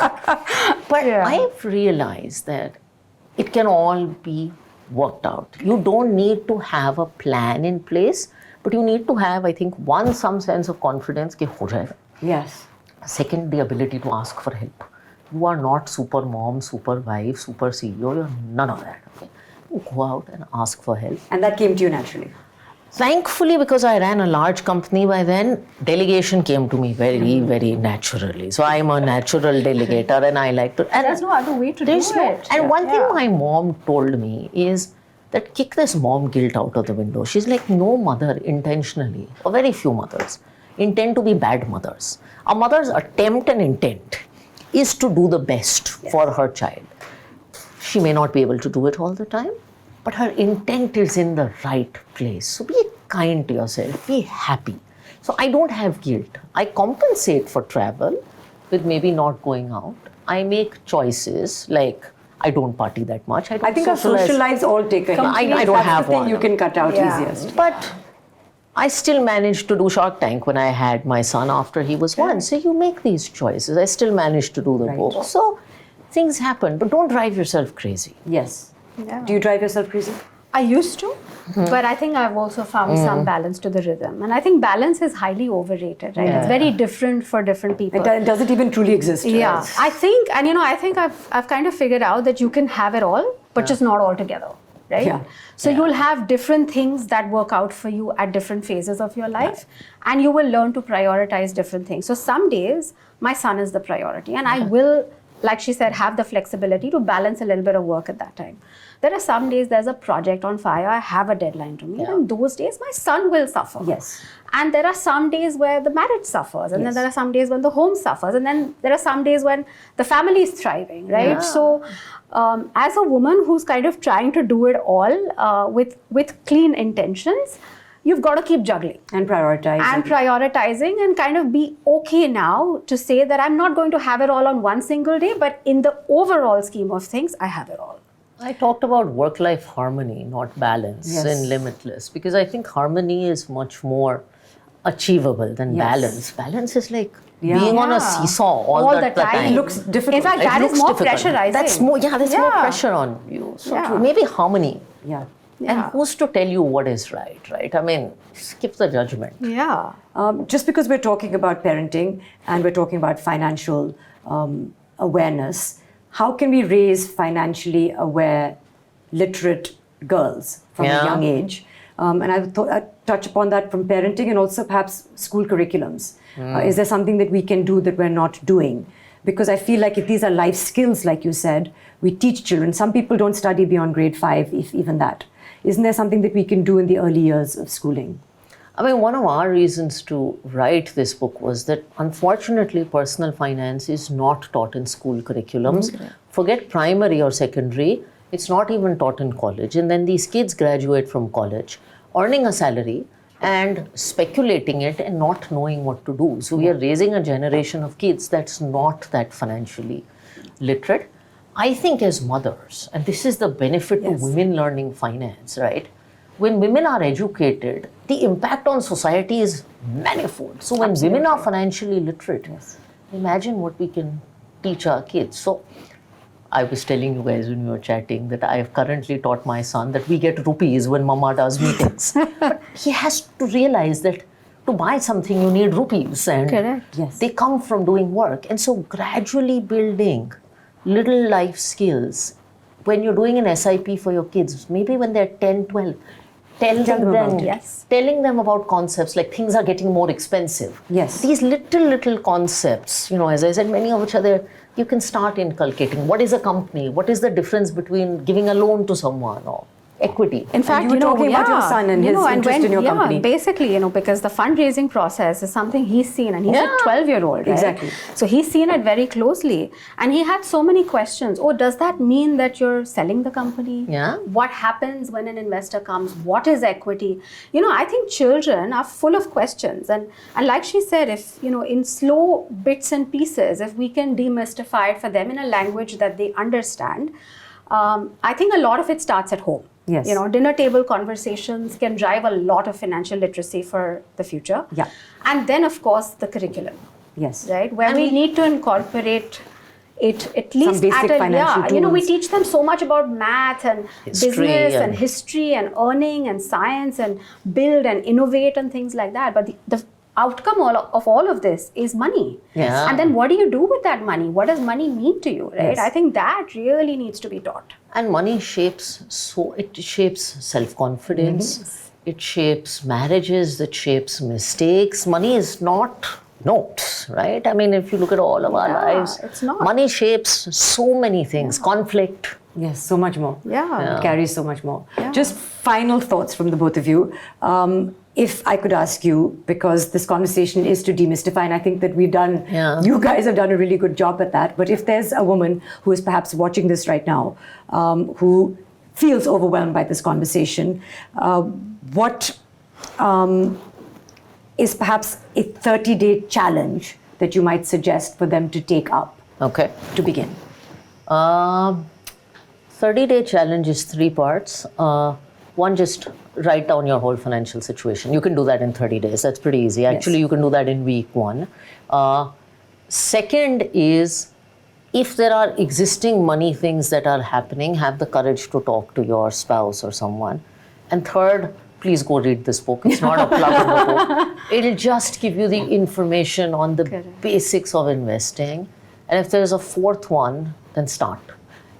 But I've realized that it can all be worked out. You don't need to have a plan in place, but you need to have, I think, one, some sense of confidence कि हो जाएगा. Yes. Second, the ability to ask for help. You are not super mom, super wife, super CEO. You're none of that. Okay? You go out and ask for help. And that came to you naturally. Thankfully, because I ran a large company by then, delegation came to me very, very naturally. So I'm a natural delegator and I like to... And there's no other way to do it. And one thing my mom told me is that kick this mom guilt out of the window. She's like, no mother intentionally, or very few mothers, intend to be bad mothers. A mother's attempt and intent is to do the best for her child. She may not be able to do it all the time, but her intent is in the right place. So be kind to yourself, be happy. So I don't have guilt. I compensate for travel with maybe not going out. I make choices like I don't party that much. I think our social lives all take a hit. I don't have one. You can cut out easiest. But I still managed to do Shark Tank when I had my son after he was 1. So you make these choices. I still managed to do the book. So things happen, but don't drive yourself crazy. Yes. Yeah. Do you drive yourself crazy? I used to, but I think I've also found some balance to the rhythm. And I think balance is highly overrated, right? It's very different for different people. It doesn't even truly exist. Yeah, Right? I think, and I think I've kind of figured out that you can have it all, but just not all together, right? Yeah. So you'll have different things that work out for you at different phases of your life, and you will learn to prioritize different things. So some days, my son is the priority, and I will, like she said, have the flexibility to balance a little bit of work at that time. There are some days there's a project on fire, I have a deadline to meet, and those days my son will suffer. Yes. And there are some days where the marriage suffers, and then there are some days when the home suffers, and then there are some days when the family is thriving, right? Yeah. So as a woman who's kind of trying to do it all with clean intentions, you've got to keep juggling. And prioritizing. And kind of be okay now to say that I'm not going to have it all on one single day, but in the overall scheme of things, I have it all. I talked about work-life harmony, not balance, in Limitless, because I think harmony is much more achievable than balance. Balance is like being on a seesaw all the time. It looks difficult. In fact, that is more pressurizing. That's more, more pressure on you. So maybe harmony. Yeah. And who's to tell you what is right? I mean, skip the judgment. Yeah. Just because we're talking about parenting and we're talking about financial awareness, how can we raise financially aware, literate girls from a young age? And I thought I'd touch upon that from parenting and also perhaps school curriculums. Is there something that we can do that we're not doing? Because I feel like if these are life skills, like you said, we teach children. Some people don't study beyond grade 5, if even that. Isn't there something that we can do in the early years of schooling? I mean, one of our reasons to write this book was that unfortunately personal finance is not taught in school curriculums. Forget primary or secondary, it's not even taught in college. And then these kids graduate from college, earning a salary and speculating it and not knowing what to do. So we are raising a generation of kids that's not that financially literate. I think as mothers, and this is the benefit Yes. to women learning finance, right? When women are educated, the impact on society is manifold. So when women are financially literate, imagine what we can teach our kids. So I was telling you guys when we were chatting that I have currently taught my son that we get rupees when mama does meetings. But he has to realize that to buy something you need rupees, and Correct. Yes. they come from doing work. And so gradually building little life skills. When you're doing an SIP for your kids, maybe when they're 10, 12, telling them them, about it. Yes. telling them about concepts like things are getting more expensive. Yes. These little concepts, as I said, many of which are there, you can start inculcating. What is a company? What is the difference between giving a loan to someone or equity? In fact, you were talking about your son and his interest in your company. Basically, because the fundraising process is something he's seen, and he's a 12-year-old, right? Exactly. So he's seen it very closely, and he had so many questions. Oh, does that mean that you're selling the company? Yeah. What happens when an investor comes? What is equity? I think children are full of questions, and like she said, if in slow bits and pieces, if we can demystify it for them in a language that they understand, I think a lot of it starts at home. Yes. Dinner table conversations can drive a lot of financial literacy for the future. Yeah. And then, of course, the curriculum, Yes. right? Where we need to incorporate it at least basic at financial we tools. teach them so much about math and History business and and- history and earning and science and build and innovate and things like that. But the outcome of all of this is money. Yeah. And then what do you do with that money? What does money mean to you, right? Yes. I think that really needs to be taught. And money shapes self-confidence, it shapes marriages, it shapes mistakes. Money is not notes, right? I mean, if you look at all of our lives, it's not. money shapes so many things, conflict. Yes, so much more. Yeah. It carries so much more. Just final thoughts from the both of you. If I could ask you, because this conversation is to demystify, and I think that you guys have done a really good job at that. But if there's a woman who is perhaps watching this right now, who feels overwhelmed by this conversation, what is perhaps a 30-day challenge that you might suggest for them to take up Okay. to begin? 30-day challenge is 3 parts. One, just write down your whole financial situation. You can do that in 30 days. That's pretty easy. Actually, you can do that in week 1. Second is, if there are existing money things that are happening, have the courage to talk to your spouse or someone. And third, please go read this book. It's not a plug in the book. It'll just give you the information on the basics of investing. And if there's a fourth one, then start.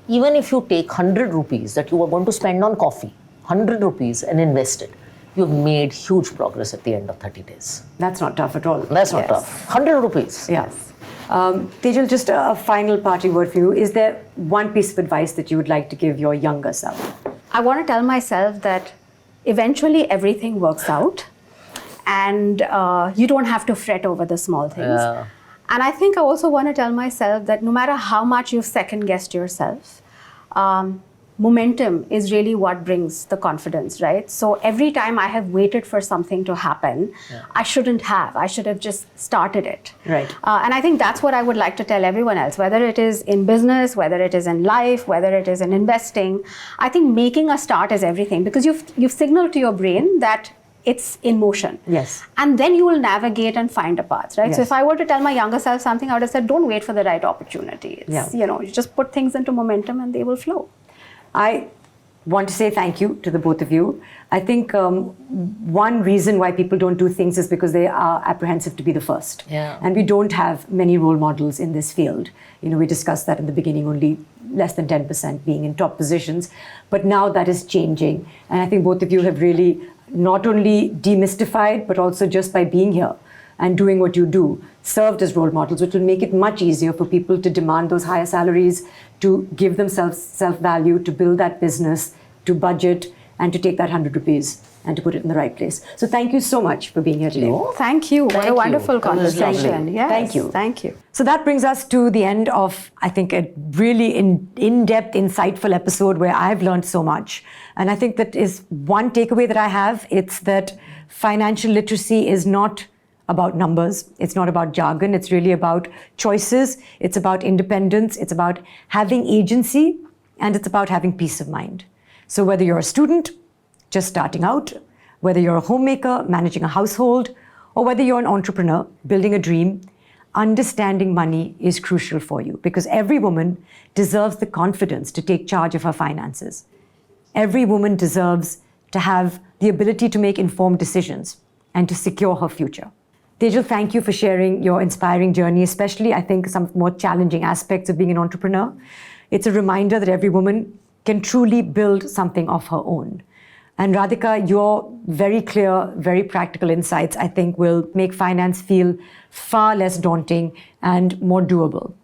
Even if you take 100 rupees that you are going to spend on coffee, 100 rupees and invest it, you've made huge progress at the end of 30 days. That's not tough at all. That's not tough. 100 rupees. Yes. Tejal, just a final parting word for you. Is there one piece of advice that you would like to give your younger self? I want to tell myself that eventually everything works out, and you don't have to fret over the small things. Yeah. And I think I also want to tell myself that no matter how much you've second-guessed yourself, momentum is really what brings the confidence, right? So every time I have waited for something to happen, I shouldn't have. I should have just started it. Right. And I think that's what I would like to tell everyone else, whether it is in business, whether it is in life, whether it is in investing. I think making a start is everything, because you've signaled to your brain that it's in motion. Yes. And then you will navigate and find a path, right? Yes. So if I were to tell my younger self something, I would have said, don't wait for the right opportunity. It's, you just put things into momentum and they will flow. I want to say thank you to the both of you. I think one reason why people don't do things is because they are apprehensive to be the first. Yeah. And we don't have many role models in this field. We discussed that in the beginning, only less than 10% being in top positions. But now that is changing. And I think both of you have really not only demystified, but also just by being here and doing what you do, served as role models, which will make it much easier for people to demand those higher salaries, to give themselves self-value, to build that business, to budget, and to take that 100 rupees and to put it in the right place. So thank you so much for being here today. Thank you. What Thank a you. wonderful That was conversation. lovely. Yes. Thank you. Thank you. So that brings us to the end of, I think, a really in-depth, insightful episode where I've learned so much. And I think that is one takeaway that I have. It's that financial literacy is not about numbers. It's not about jargon. It's really about choices. It's about independence. It's about having agency, and it's about having peace of mind. So whether you're a student just starting out, whether you're a homemaker managing a household, or whether you're an entrepreneur building a dream, understanding money is crucial for you, because every woman deserves the confidence to take charge of her finances. Every woman deserves to have the ability to make informed decisions and to secure her future. Tejal, thank you for sharing your inspiring journey, especially, I think, some more challenging aspects of being an entrepreneur. It's a reminder that every woman can truly build something of her own. And Radhika, your very clear, very practical insights, I think, will make finance feel far less daunting and more doable.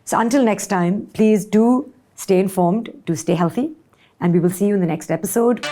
So until next time, please do stay informed, do stay healthy, and we will see you in the next episode.